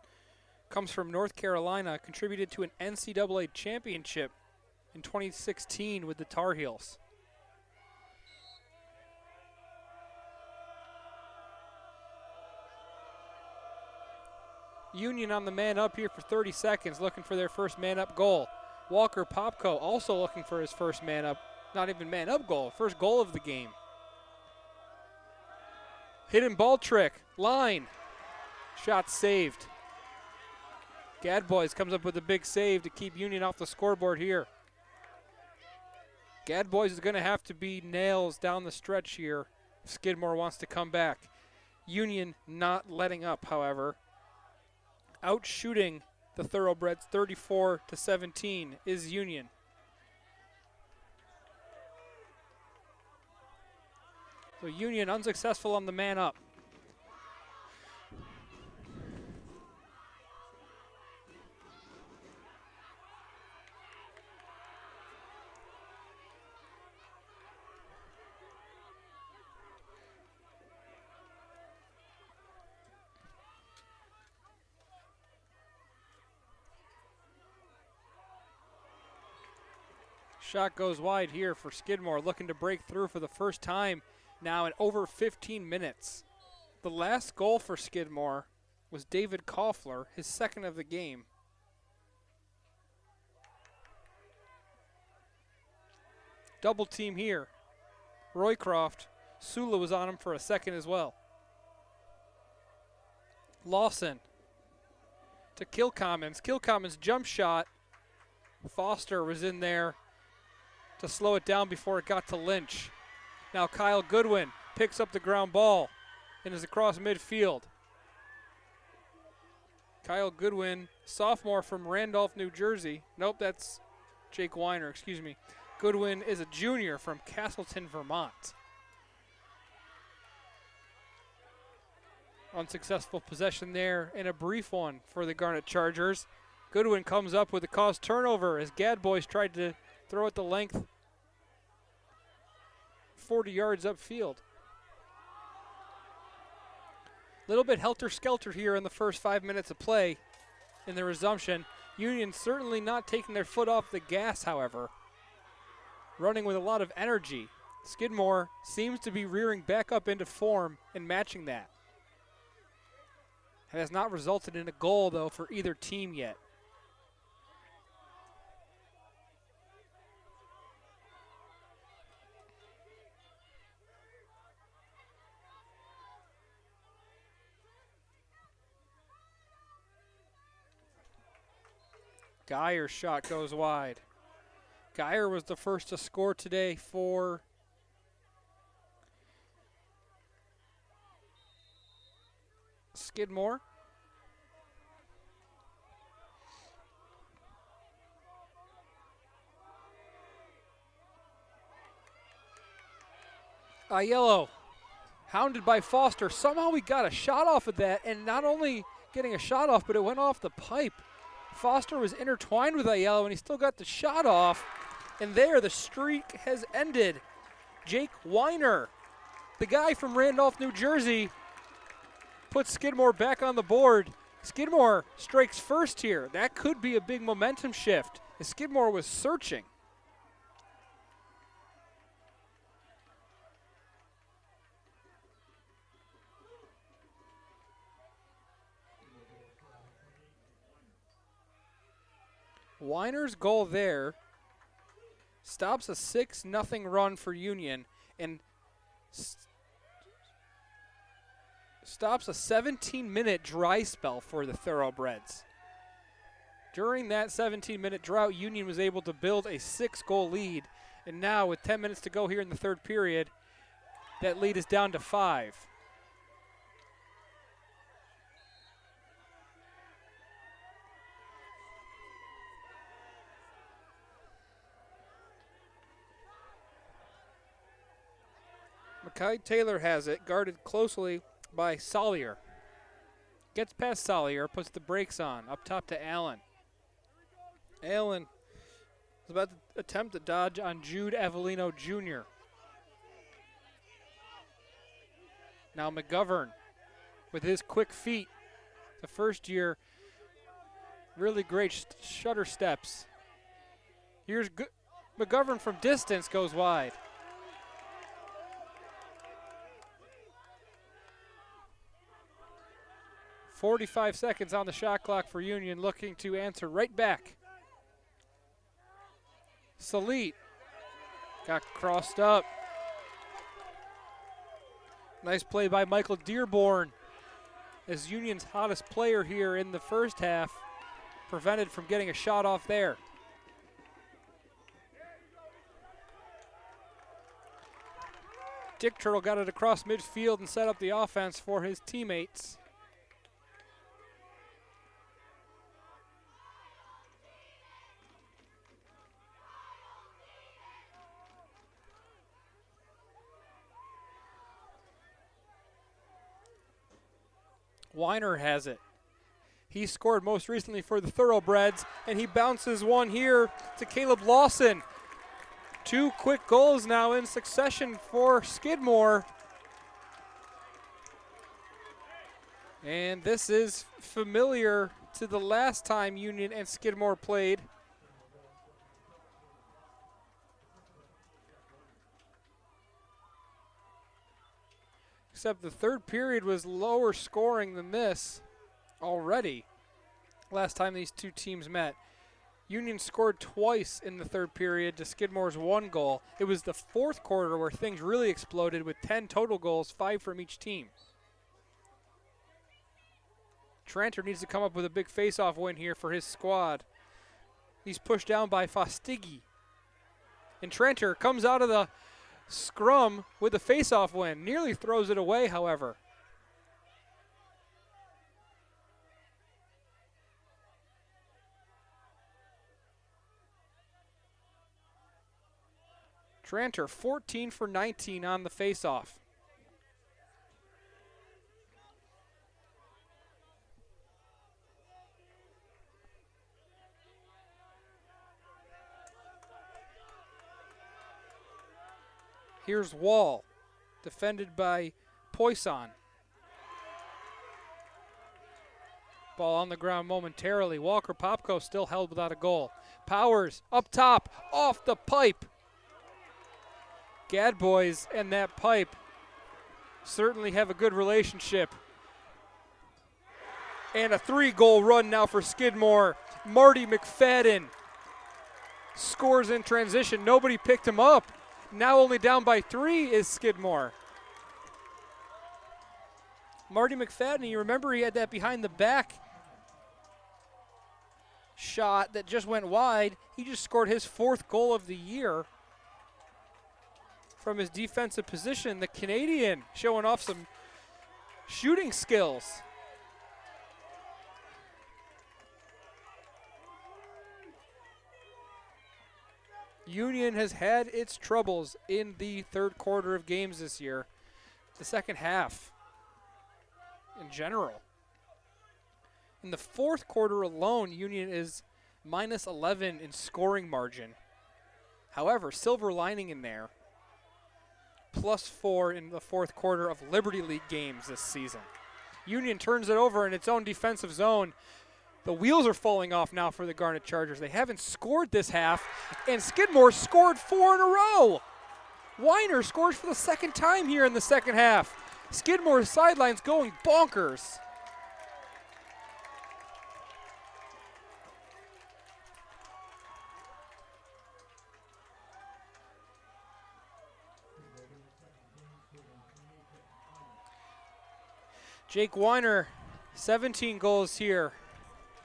comes from North Carolina, contributed to an NCAA championship in 2016 with the Tar Heels. Union on the man up here for 30 seconds, looking for their first man up goal. Walker Popko also looking for his first man up, not even man up goal, first goal of the game. Hidden ball trick, Line, shot saved. Gadbois comes up with a big save to keep Union off the scoreboard here. Gadbois is going to have to be nails down the stretch here if Skidmore wants to come back. Union not letting up, however. Outshooting the Thoroughbreds 34-17 is Union. So Union unsuccessful on the man up. Shot goes wide here for Skidmore, looking to break through for the first time now in over 15 minutes. The last goal for Skidmore was David Koffler, his second of the game. Double team here. Roycroft, Sula was on him for a second as well. Lawson to Kilcommons. Kilcommons jump shot. Foster was in there to slow it down before it got to Lynch. Now Kyle Goodwin picks up the ground ball and is across midfield. Kyle Goodwin, sophomore from Randolph, New Jersey. Nope, that's Jake Weiner, excuse me. Goodwin is a junior from Castleton, Vermont. Unsuccessful possession there and a brief one for the Garnet Chargers. Goodwin comes up with a caused turnover as Gadbois tried to throw it the length 40 yards upfield. Little bit helter-skelter here in the first 5 minutes of play in the resumption. Union certainly not taking their foot off the gas, however. Running with a lot of energy. Skidmore seems to be rearing back up into form and matching that. It has not resulted in a goal, though, for either team yet. Geyer's shot goes wide. Geyer was the first to score today for Skidmore. Aiello, hounded by Foster. Somehow we got a shot off of that, and not only getting a shot off, but it went off the pipe. Foster was intertwined with Aiello, and he still got the shot off. And there, the streak has ended. Jake Weiner, the guy from Randolph, New Jersey, puts Skidmore back on the board. Skidmore strikes first here. That could be a big momentum shift, as Skidmore was searching. Weiner's goal there stops a 6-0 run for Union and stops a 17-minute dry spell for the Thoroughbreds. During that 17-minute drought, Union was able to build a 6-goal lead, and now with 10 minutes to go here in the third period, that lead is down to 5. Mackay Taylor has it, guarded closely by Sollier. Gets past Sollier, puts the brakes on, up top to Allen. Allen is about to attempt a dodge on Jude Avellino Jr. Now McGovern with his quick feet. The first year, really great shutter steps. Here's McGovern from distance, goes wide. .45 seconds on the shot clock for Union, looking to answer right back. Salit got crossed up. Nice play by Michael Dearborn, as Union's hottest player here in the first half, prevented from getting a shot off there. Dick Turtle got it across midfield and set up the offense for his teammates. Weiner has it. He scored most recently for the Thoroughbreds, and he bounces one here to Caleb Lawson. 2 quick goals now in succession for Skidmore. And this is familiar to the last time Union and Skidmore played. Except the third period was lower scoring than this already. Last time these two teams met. Union scored twice in the third period to Skidmore's 1 goal. It was the fourth quarter where things really exploded with 10 total goals, 5 from each team. Tranter needs to come up with a big face-off win here for his squad. He's pushed down by Fastigi. And Tranter comes out of the scrum with a face-off win. Nearly throws it away, however. Tranter 14 for 19 on the face-off. Here's Wall, defended by Poisson. Ball on the ground momentarily. Walker Popko still held without a goal. Powers up top, off the pipe. Gadboys and that pipe certainly have a good relationship. And a 3-goal run now for Skidmore. Marty McFadden scores in transition. Nobody picked him up. Now only down by 3 is Skidmore. Marty McFadden, you remember he had that behind the back shot that just went wide. He just scored his 4th goal of the year from his defensive position. The Canadian showing off some shooting skills. Union has had its troubles in the third quarter of games this year. The second half in general. In the fourth quarter alone, Union is minus 11 in scoring margin. However, silver lining in there, plus 4 in the fourth quarter of Liberty League games this season. Union turns it over in its own defensive zone. The wheels are falling off now for the Garnet Chargers. They haven't scored this half, and Skidmore scored 4 in a row. Weiner scores for the second time here in the second half. Skidmore's sidelines going bonkers. Jake Weiner, 17 goals here.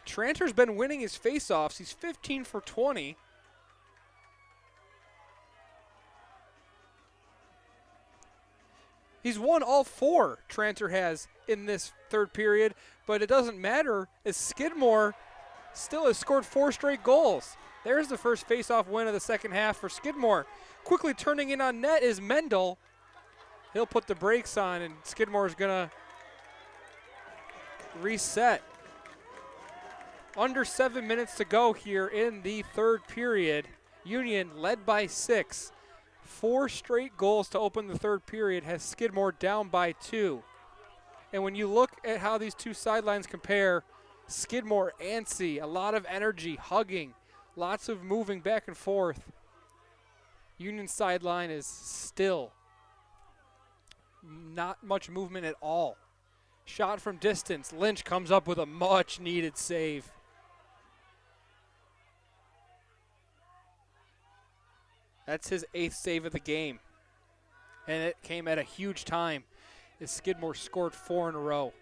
Tranter's been winning his faceoffs. He's 15 for 20. He's won all 4 Tranter has in this third period, but it doesn't matter as Skidmore still has scored 4 straight goals. There's the first faceoff win of the second half for Skidmore. Quickly turning in on net is Mendel. He'll put the brakes on, and Skidmore's going to reset. Under 7 minutes to go here in the third period. Union led by 6. 4 straight goals to open the third period has Skidmore down by 2. And when you look at how these two sidelines compare, Skidmore antsy, a lot of energy, hugging, lots of moving back and forth. Union sideline is still. Not much movement at all. Shot from distance. Lynch comes up with a much needed save. That's his 8th save of the game. And it came at a huge time as Skidmore scored 4 in a row.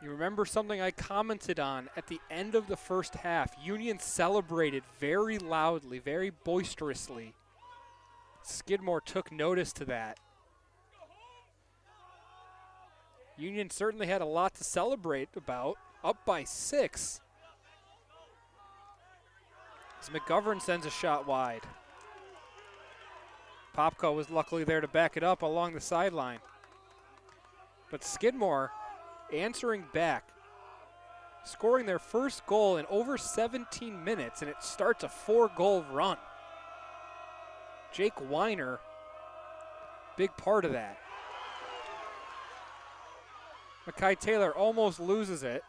You remember something I commented on at the end of the first half. Union celebrated very loudly, very boisterously. Skidmore took notice to that. Union certainly had a lot to celebrate about. Up by 6. As McGovern sends a shot wide. Popko was luckily there to back it up along the sideline. But Skidmore answering back, scoring their first goal in over 17 minutes, and it starts a 4-goal run. Jake Weiner, big part of that. Mackay Taylor almost loses it.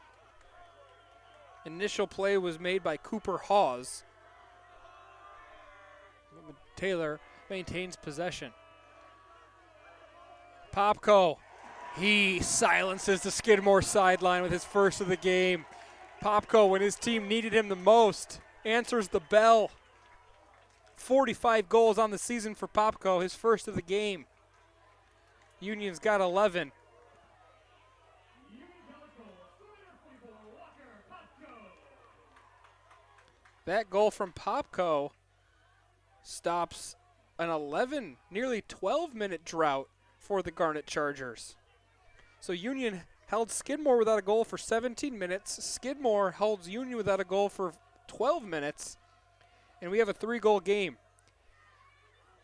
Initial play was made by Cooper Hawes. Taylor maintains possession. Popko, he silences the Skidmore sideline with his first of the game. Popko, when his team needed him the most, answers the bell. 45 goals on the season for Popko, his first of the game. Union's got 11. That goal from Popko stops an 11, nearly 12-minute drought for the Garnet Chargers. So Union held Skidmore without a goal for 17 minutes. Skidmore holds Union without a goal for 12 minutes. And we have a 3-goal game.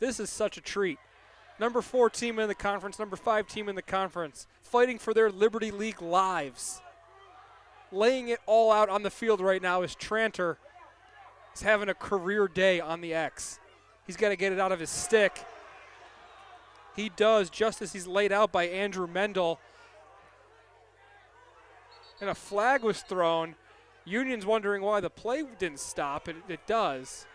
This is such a treat. Number 4 team in the conference, number 5 team in the conference, fighting for their Liberty League lives. Laying it all out on the field right now is Tranter. He's having a career day on the X. He's got to get it out of his stick. He does, just as he's laid out by Andrew Mendel. And a flag was thrown. Union's wondering why the play didn't stop, and it does.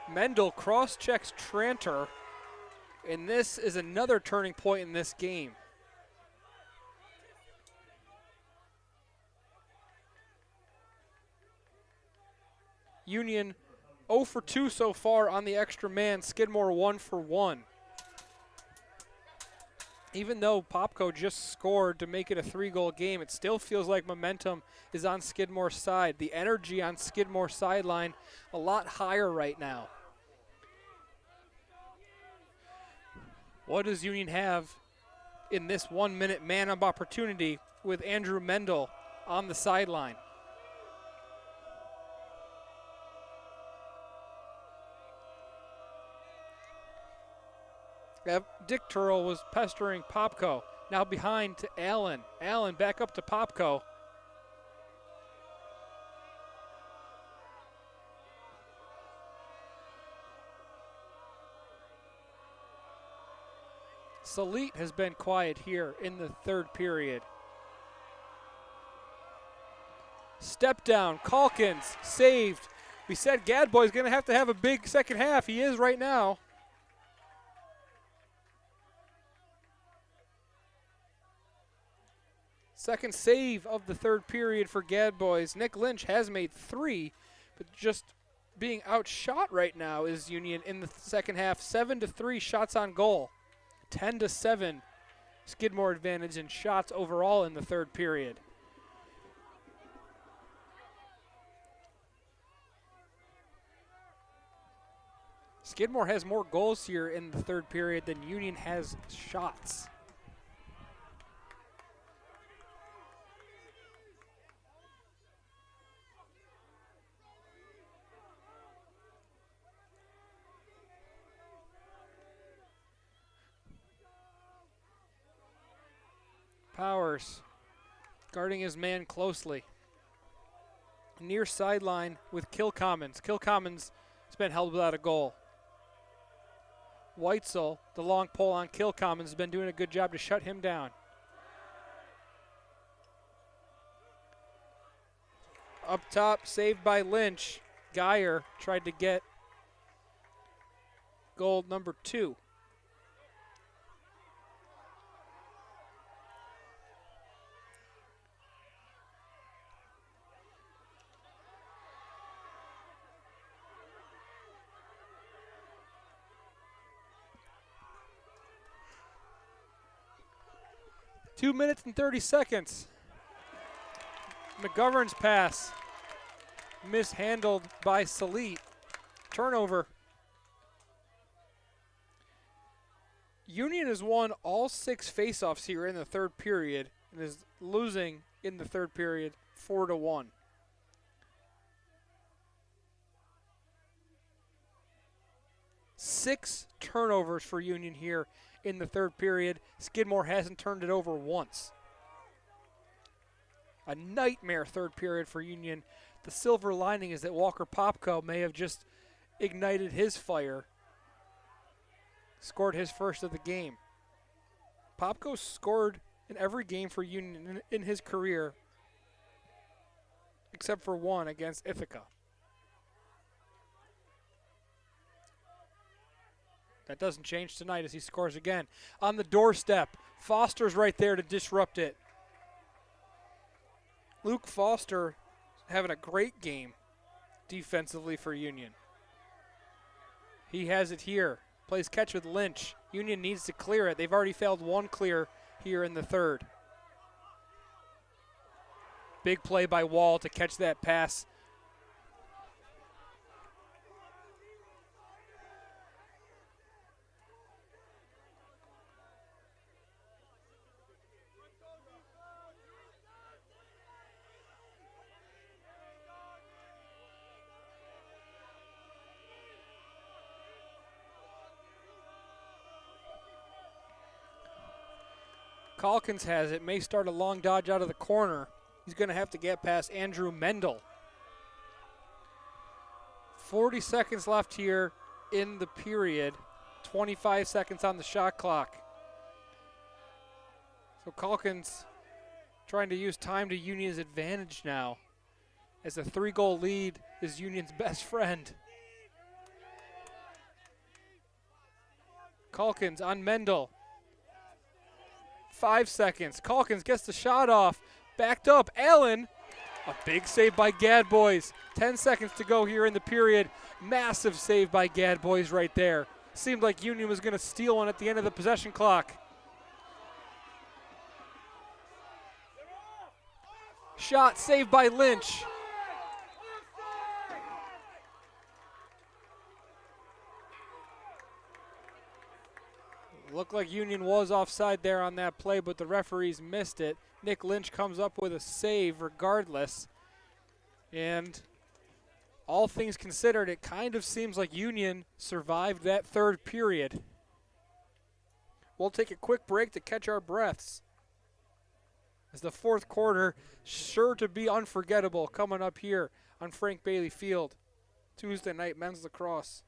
Mendel cross-checks Tranter, and this is another turning point in this game. Union 0 for 2 so far on the extra man. Skidmore 1 for 1. Even though Popko just scored to make it a 3-goal game, it still feels like momentum is on Skidmore's side. The energy on Skidmore's sideline a lot higher right now. What does Union have in this 1-minute man-up opportunity with Andrew Mendel on the sideline? Dick Turl was pestering Popko. Now behind to Allen. Allen back up to Popko. Salit has been quiet here in the third period. Step down, Calkins saved. We said Gadboy's going to have a big second half. He is right now. Second save of the third period for Gadboys. Nick Lynch has made 3, but just being outshot right now is Union in the second half. 7-3 shots on goal. 10-7 Skidmore advantage in shots overall in the third period. Skidmore has more goals here in the third period than Union has shots. Powers guarding his man closely. Near sideline with Kilcommons. Kilcommons has been held without a goal. Weitzel, the long pole on Kilcommons, has been doing a good job to shut him down. Up top, saved by Lynch. Geyer tried to get goal number 2. Two minutes and 30 seconds. McGovern's pass mishandled by Salit. Turnover. Union has won all 6 faceoffs here in the third period and is losing in the third period 4-1. Six turnovers for Union here in the third period. Skidmore hasn't turned it over once. A nightmare third period for Union. The silver lining is that Walker Popko may have just ignited his fire, scored his first of the game. Popko scored in every game for Union in his career except for one against Ithaca. That doesn't change tonight as he scores again. On the doorstep, Foster's right there to disrupt it. Luke Foster having a great game defensively for Union. He has it here. Plays catch with Lynch. Union needs to clear it. They've already failed one clear here in the third. Big play by Wall to catch that pass. Calkins has it, may start a long dodge out of the corner. He's going to have to get past Andrew Mendel. 40 seconds left here in the period. 25 seconds on the shot clock. So Calkins trying to use time to Union's advantage now, as a 3-goal lead is Union's best friend. Calkins on Mendel. 5 seconds. Calkins gets the shot off. Backed up. Allen. A big save by Gadbois. 10 seconds to go here in the period. Massive save by Gadbois right there. Seemed like Union was going to steal one at the end of the possession clock. Shot saved by Lynch. Looked like Union was offside there on that play, but the referees missed it. Nick Lynch comes up with a save regardless. And all things considered, it kind of seems like Union survived that third period. We'll take a quick break to catch our breaths, as the fourth quarter sure to be unforgettable coming up here on Frank Bailey Field. Tuesday night men's lacrosse.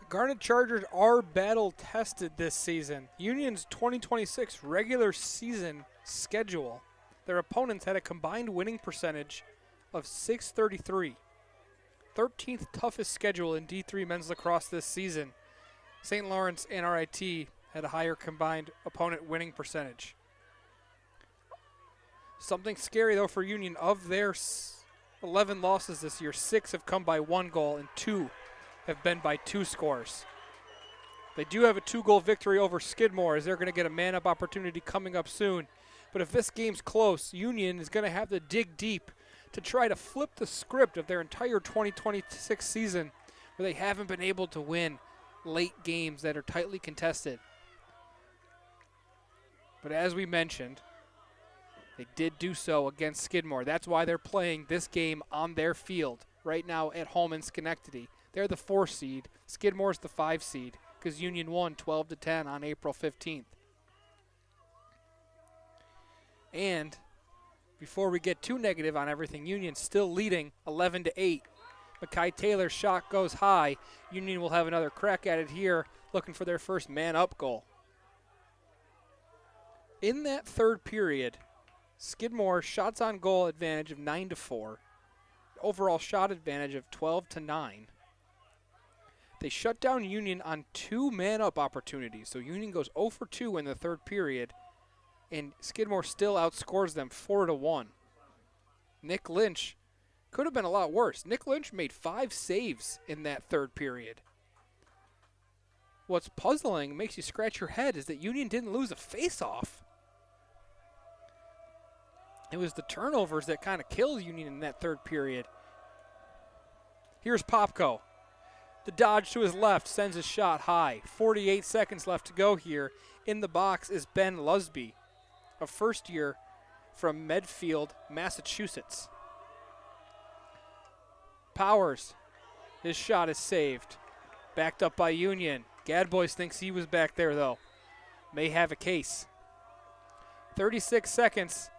Garnet Chargers are battle-tested this season. Union's 2026 regular season schedule, their opponents had a combined winning percentage of .633. 13th toughest schedule in D3 men's lacrosse this season. St. Lawrence and RIT had a higher combined opponent winning percentage. Something scary, though, for Union. Of their 11 losses this year, 6 have come by 1 goal and 2 have been by 2 scores. They do have a 2-goal victory over Skidmore, as they're going to get a man-up opportunity coming up soon. But if this game's close, Union is going to have to dig deep to try to flip the script of their entire 2026 season, where they haven't been able to win late games that are tightly contested. But as we mentioned, they did do so against Skidmore. That's why they're playing this game on their field right now at home in Schenectady. They're the 4 seed. Skidmore's the 5 seed, because Union won 12-10 on April 15th. And before we get too negative on everything, Union's still leading 11-8. Makai Taylor's shot goes high. Union will have another crack at it here, looking for their first man-up goal. In that third period, Skidmore shots on goal advantage of 9-4. Overall shot advantage of 12-9. They shut down Union on 2 man-up opportunities. So Union goes 0 for 2 in the third period, and Skidmore still outscores them 4-1. Nick Lynch could have been a lot worse. Nick Lynch made 5 saves in that third period. What's puzzling, makes you scratch your head, is that Union didn't lose a face-off. It was the turnovers that kind of killed Union in that third period. Here's Popko. The dodge to his left sends his shot high. 48 seconds left to go here. In the box is Ben Lusby, a first year from Medfield, Massachusetts. Powers, his shot is saved. Backed up by Union. Gadbois thinks he was back there, though. May have a case. 36 seconds.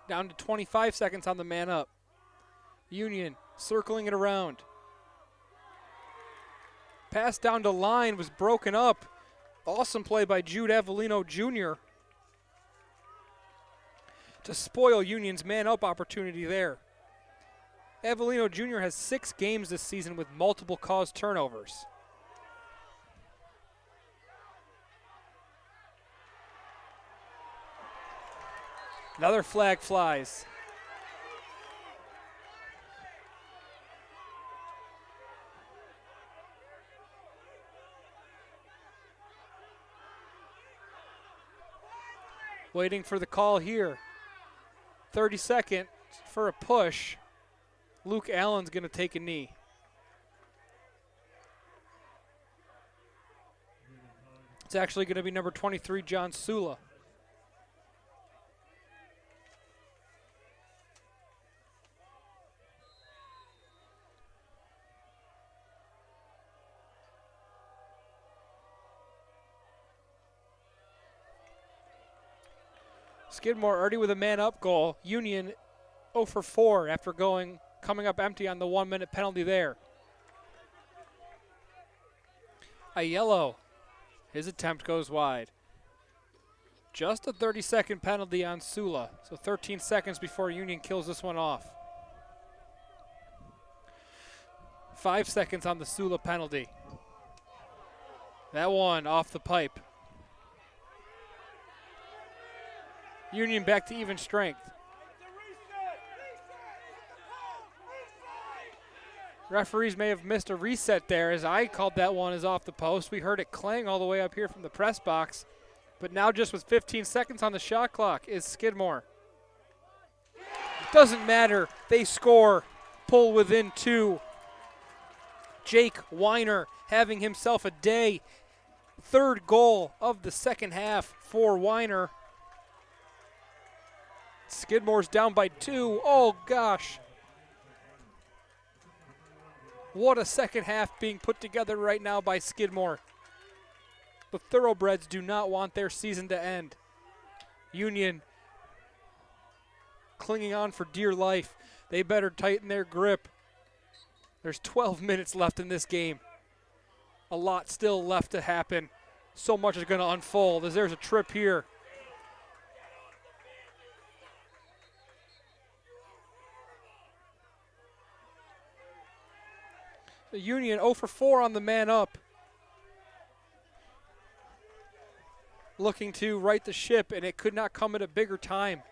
Down to 25 seconds on the man up. Union circling it around. Pass down to line was broken up. Awesome play by Jude Avellino Jr. to spoil Union's man-up opportunity there. Avellino Jr. has 6 games this season with multiple caused turnovers. Another flag flies. Waiting for the call here. 30 seconds for a push. Luke Allen's going to take a knee. It's actually going to be number 23, John Sula. Skidmore already with a man-up goal. Union 0 for 4 after coming up empty on the 1-minute penalty there. A yellow. His attempt goes wide. Just a 30-second penalty on Sula, so 13 seconds before Union kills this one off. 5 seconds on the Sula penalty. That one off the pipe. Union back to even strength. Referees may have missed a reset there, as I called that one as off the post. We heard it clang all the way up here from the press box. But now just with 15 seconds on the shot clock is Skidmore. Doesn't matter. They score. Pull within 2. Jake Weiner having himself a day. 3rd goal of the second half for Weiner. Skidmore's down by 2. Oh, gosh. What a second half being put together right now by Skidmore. The Thoroughbreds do not want their season to end. Union clinging on for dear life. They better tighten their grip. There's 12 minutes left in this game. A lot still left to happen. So much is going to unfold as there's a trip here. The Union 0 for 4 on the man up. Looking to right the ship, and it could not come at a bigger time.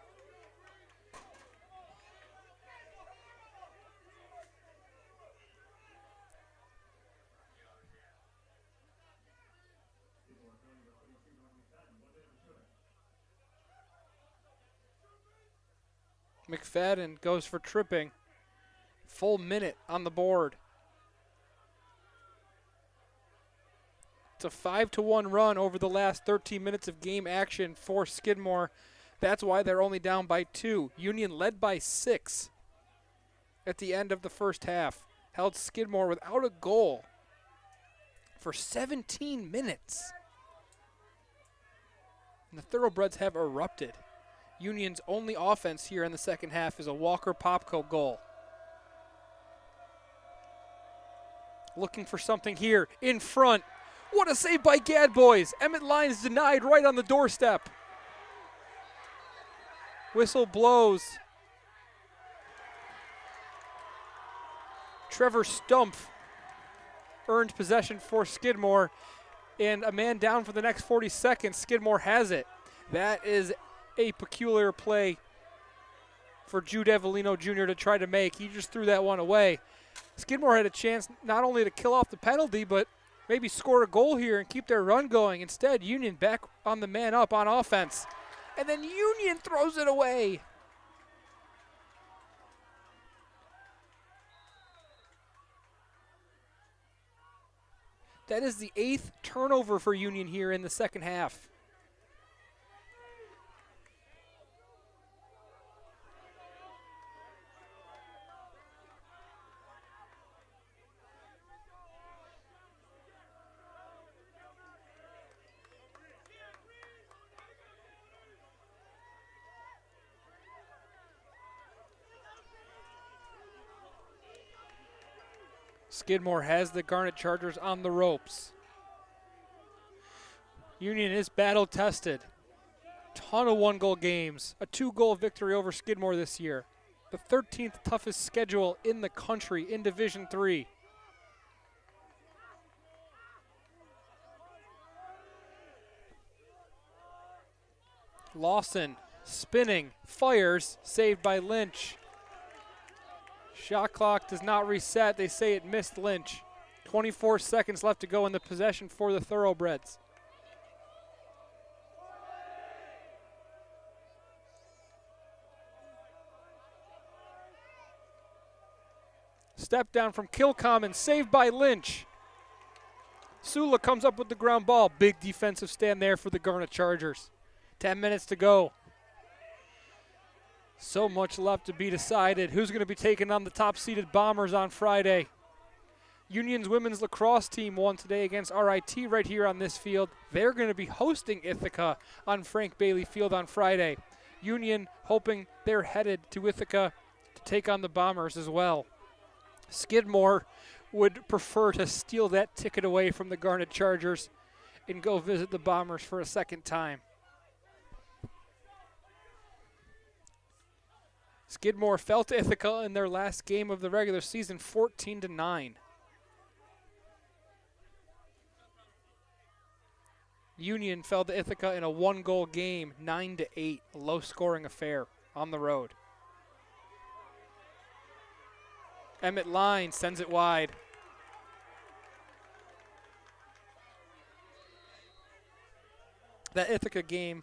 McFadden goes for tripping. Full minute on the board. It's a 5-1 run over the last 13 minutes of game action for Skidmore. That's why they're only down by 2. Union led by 6 at the end of the first half. Held Skidmore without a goal for 17 minutes. And the Thoroughbreds have erupted. Union's only offense here in the second half is a Walker Popko goal. Looking for something here in front. What a save by Gadboys. Emmett Lyons denied right on the doorstep. Whistle blows. Trevor Stumpf earned possession for Skidmore. And a man down for the next 40 seconds. Skidmore has it. That is a peculiar play for Jude Avellino Jr. to try to make. He just threw that one away. Skidmore had a chance not only to kill off the penalty, but maybe score a goal here and keep their run going. Instead, Union back on the man up on offense. And then Union throws it away. That is the 8th turnover for Union here in the second half. Skidmore has the Garnet Chargers on the ropes. Union is battle-tested. Ton of one-goal games. A 2-goal victory over Skidmore this year. The 13th toughest schedule in the country in Division III. Lawson spinning, fires, saved by Lynch. Shot clock does not reset. They say it missed Lynch. 24 seconds left to go in the possession for the Thoroughbreds. Step down from Kilcommon, saved by Lynch. Sula comes up with the ground ball. Big defensive stand there for the Garnet Chargers. 10 minutes to go. So much left to be decided. Who's going to be taking on the top-seeded Bombers on Friday? Union's women's lacrosse team won today against RIT right here on this field. They're going to be hosting Ithaca on Frank Bailey Field on Friday. Union hoping they're headed to Ithaca to take on the Bombers as well. Skidmore would prefer to steal that ticket away from the Garnet Chargers and go visit the Bombers for a second time. Skidmore fell to Ithaca in their last game of the regular season, 14-9. Union fell to Ithaca in a one-goal game, 9-8, a low-scoring affair on the road. Emmett Line sends it wide. That Ithaca game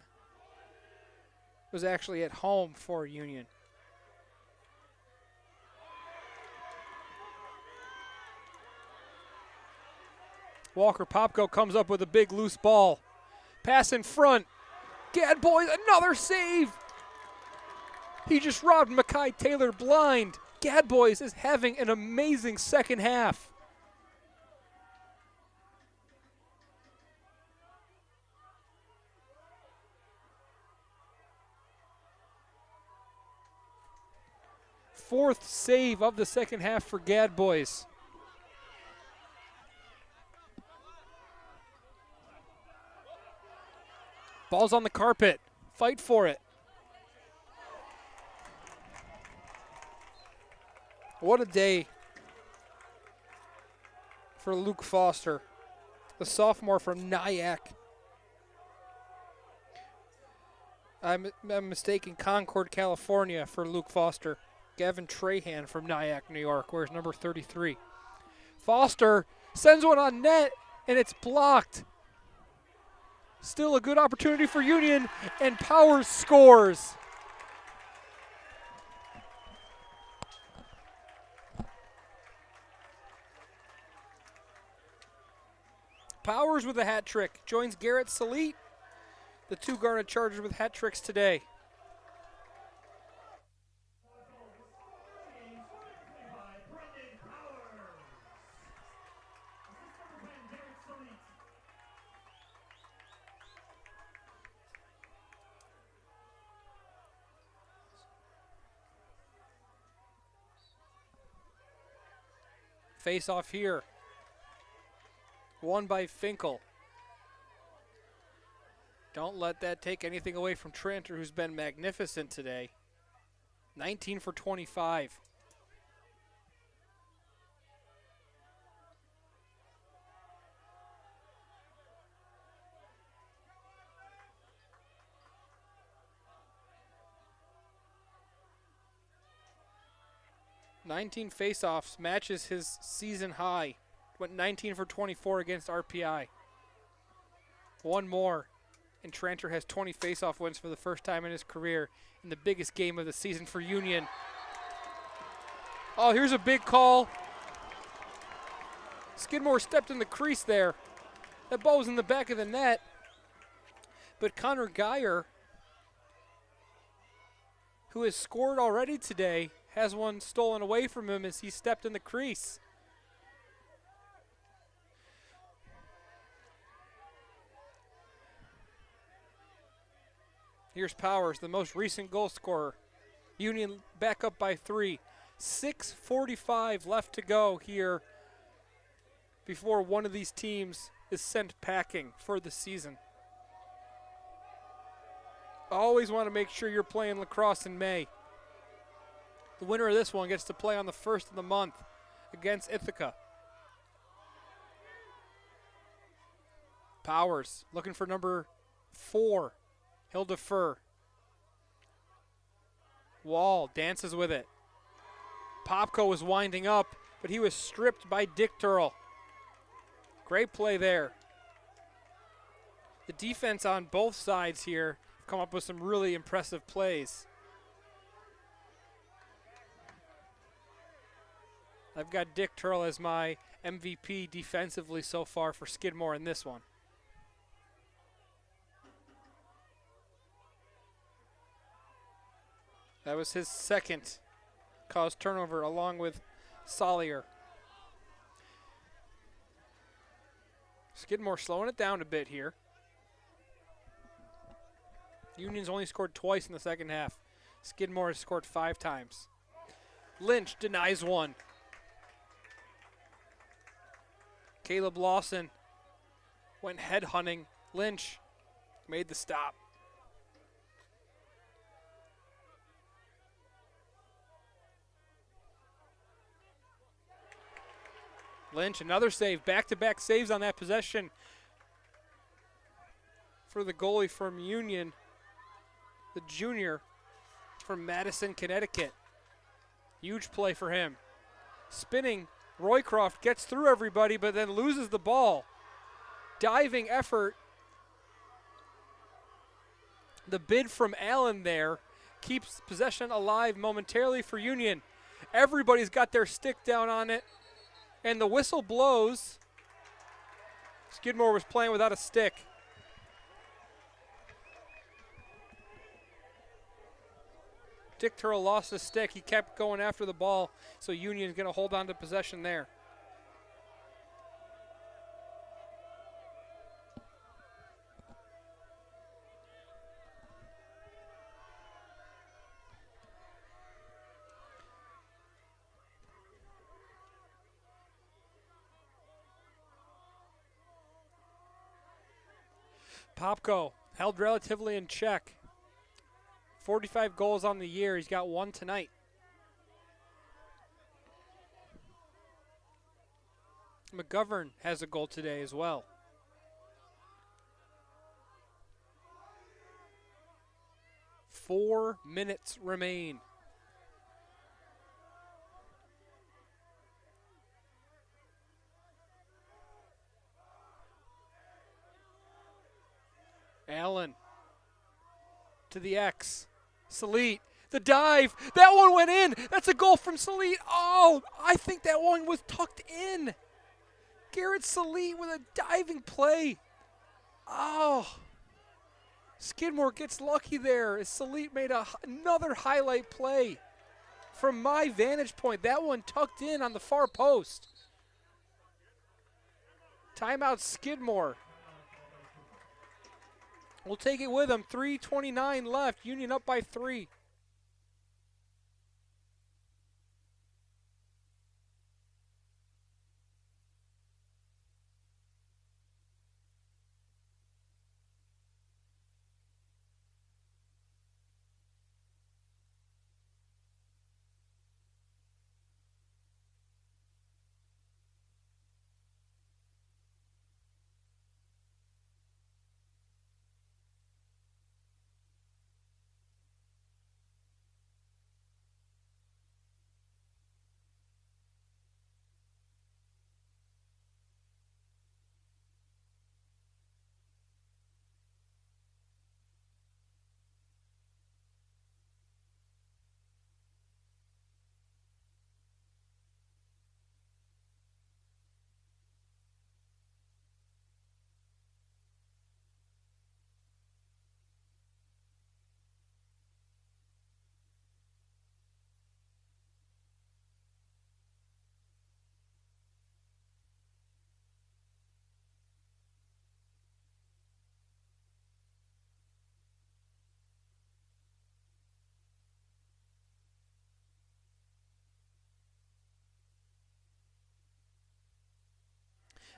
was actually at home for Union. Walker Popko comes up with a big loose ball. Pass in front. Gadboy, another save. He just robbed Mackay Taylor blind. Gadboys is having an amazing second half. Fourth save of the second half for Gadboys. Ball's on the carpet. Fight for it. What a day for Luke Foster, the sophomore from Nyack. I'm mistaken Concord, California for Luke Foster. Gavin Trahan from Nyack, New York, wears number 33. Foster sends one on net, and it's blocked. Still a good opportunity for Union, and Powers scores. Powers with a hat trick joins Garrett Salite, the two Garnet Chargers with hat tricks today. Face off here. Won by Finkel. Don't let that take anything away from Tranter, who's been magnificent today. 19 for 25. "19 faceoffs matches his season high. Went 19 for 24 against RPI. One more, and Tranter has 20 faceoff wins for the first time in his career in the biggest game of the season for Union. Oh, here's a big call. Skidmore stepped in the crease there. That ball was in the back of the net. But Connor Geyer, who has scored already today, has one stolen away from him as he stepped in the crease. Here's Powers, the most recent goal scorer. Union back up by 3. 6:45 left to go here before one of these teams is sent packing for the season. Always want to make sure you're playing lacrosse in May. The winner of this one gets to play on the 1st of the month against Ithaca. Powers looking for number 4, Hilda Furr. Wall dances with it. Popko was winding up, but he was stripped by Dick Turl. Great play there. The defense on both sides here come up with some really impressive plays. I've got Dick Turl as my MVP defensively so far for Skidmore in this one. That was his second caused turnover along with Solier. Skidmore slowing it down a bit here. Union's only scored twice in the second half. Skidmore has scored 5 times. Lynch denies one. Caleb Lawson went head hunting. Lynch made the stop. Lynch, another save. Back-to-back saves on that possession for the goalie from Union, the junior from Madison, Connecticut. Huge play for him. Spinning, Roycroft gets through everybody, but then loses the ball. Diving effort. The bid from Allen there keeps possession alive momentarily for Union. Everybody's got their stick down on it, and the whistle blows. Skidmore was playing without a stick. Dick Turl lost his stick. He kept going after the ball, so Union's going to hold on to possession there. Popko held relatively in check. 45 goals on the year. He's got 1 tonight. McGovern has a goal today as well. Four minutes remain. Allen to the X. Salit, the dive. That one went in. That's a goal from Salit. Oh, I think that one was tucked in. Garrett Salit with a diving play. Oh. Skidmore gets lucky there as Salit made another highlight play. From my vantage point, that one tucked in on the far post. Timeout Skidmore. We'll take it with them. 3:29 left. Union up by 3.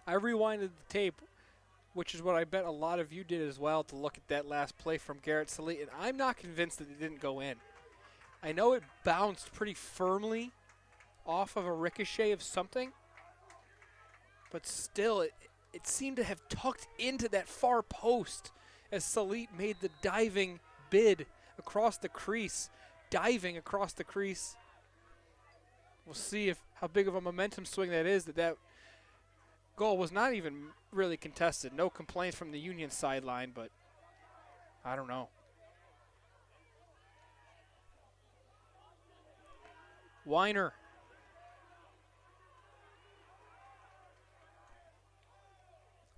I rewinded the tape, which is what I bet a lot of you did as well, to look at that last play from Garrett Salit, and I'm not convinced that it didn't go in. I know it bounced pretty firmly off of a ricochet of something, but still, it seemed to have tucked into that far post as Salit made the diving bid across the crease, diving across the crease. We'll see how big of a momentum swing that is, that goal was not even really contested. No complaints from the Union sideline, but I don't know. Weiner.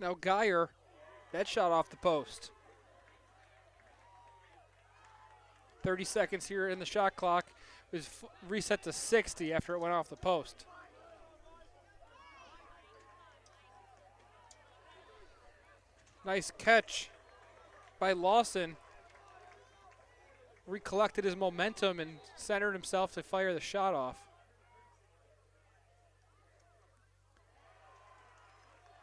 Now Geyer, that shot off the post. 30 seconds here in the shot clock. It was reset to 60 after it went off the post. Nice catch by Lawson. Recollected his momentum and centered himself to fire the shot off.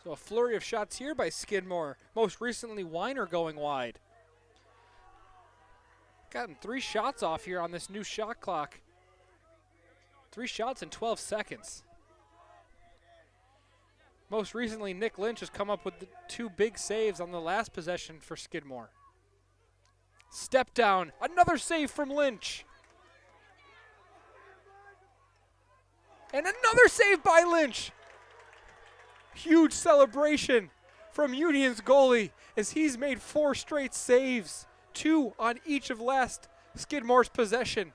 So a flurry of shots here by Skidmore. Most recently, Weiner going wide. Gotten 3 shots off here on this new shot clock. 3 shots in 12 seconds. Most recently, Nick Lynch has come up with the 2 big saves on the last possession for Skidmore. Step down, another save from Lynch. And another save by Lynch. Huge celebration from Union's goalie as he's made 4 straight saves, 2 on each of last Skidmore's possession.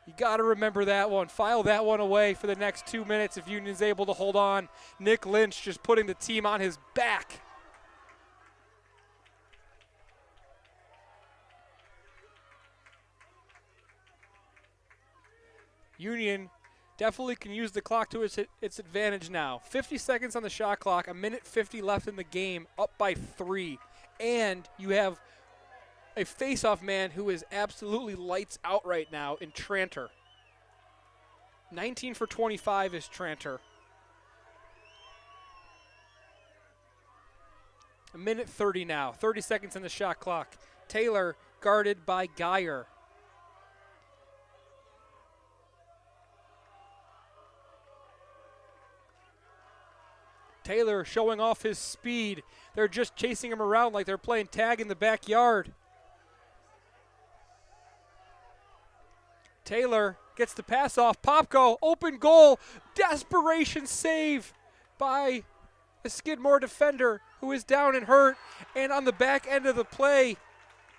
You got to remember that one. File that one away for the next 2 minutes if Union's able to hold on. Nick Lynch just putting the team on his back. Union definitely can use the clock to its advantage now. 50 seconds on the shot clock, 1:50 left in the game, up by 3. And you have a face-off man who is absolutely lights out right now in Tranter. 19 for 25 is Tranter. 1:30 now, 30 seconds in the shot clock. Taylor guarded by Geyer. Taylor showing off his speed. They're just chasing him around like they're playing tag in the backyard. Taylor gets the pass off. Popko, open goal. Desperation save by a Skidmore defender who is down and hurt. And on the back end of the play,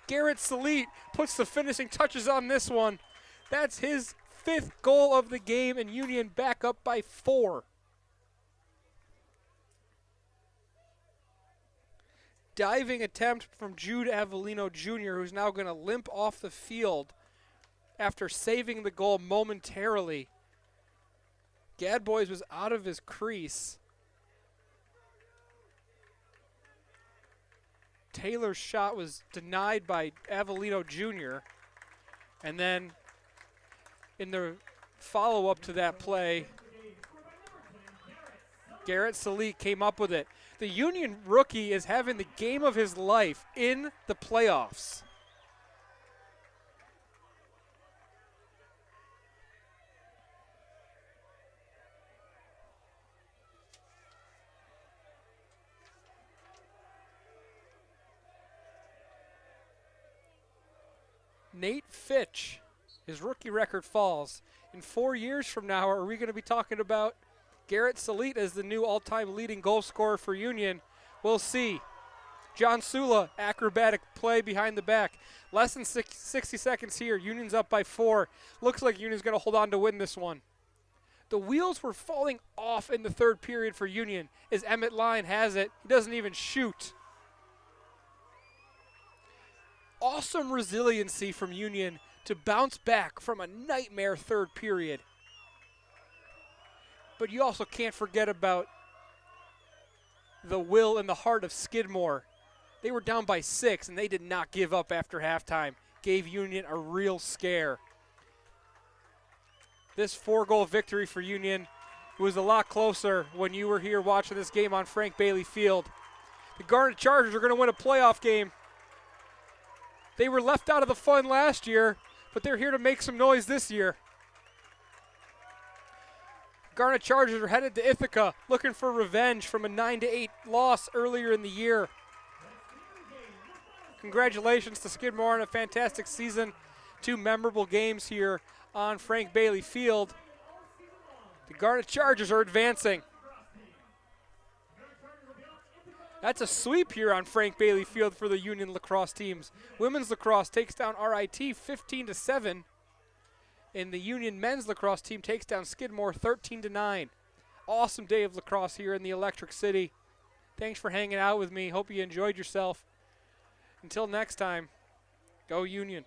Garrett Salit puts the finishing touches on this one. That's his 5th goal of the game, and Union back up by 4. Diving attempt from Jude Avellino Jr., who's now going to limp off the field after saving the goal momentarily. Gadbois was out of his crease. Taylor's shot was denied by Avellino Jr. And then in the follow-up to that play, Garrett Salit came up with it. The Union rookie is having the game of his life in the playoffs. Nate Fitch, his rookie record falls. In 4 years from now, are we going to be talking about Garrett Salit as the new all-time leading goal scorer for Union? We'll see. John Sula, acrobatic play behind the back. Less than 60 seconds here. Union's up by 4. Looks like Union's going to hold on to win this one. The wheels were falling off in the 3rd period for Union. As Emmett Line has it, he doesn't even shoot. Awesome resiliency from Union to bounce back from a nightmare 3rd period. But you also can't forget about the will and the heart of Skidmore. They were down by 6, and they did not give up after halftime. Gave Union a real scare. This 4-goal victory for Union It was a lot closer when you were here watching this game on Frank Bailey Field. The Garnet Chargers are going to win a playoff game. They were left out of the fun last year, but they're here to make some noise this year. Garnet Chargers are headed to Ithaca looking for revenge from a 9-8 loss earlier in the year. Congratulations to Skidmore on a fantastic season. 2 memorable games here on Frank Bailey Field. The Garnet Chargers are advancing. That's a sweep here on Frank Bailey Field for the Union lacrosse teams. Women's lacrosse takes down RIT 15-7. And the Union men's lacrosse team takes down Skidmore 13-9. Awesome day of lacrosse here in the Electric City. Thanks for hanging out with me. Hope you enjoyed yourself. Until next time, go Union.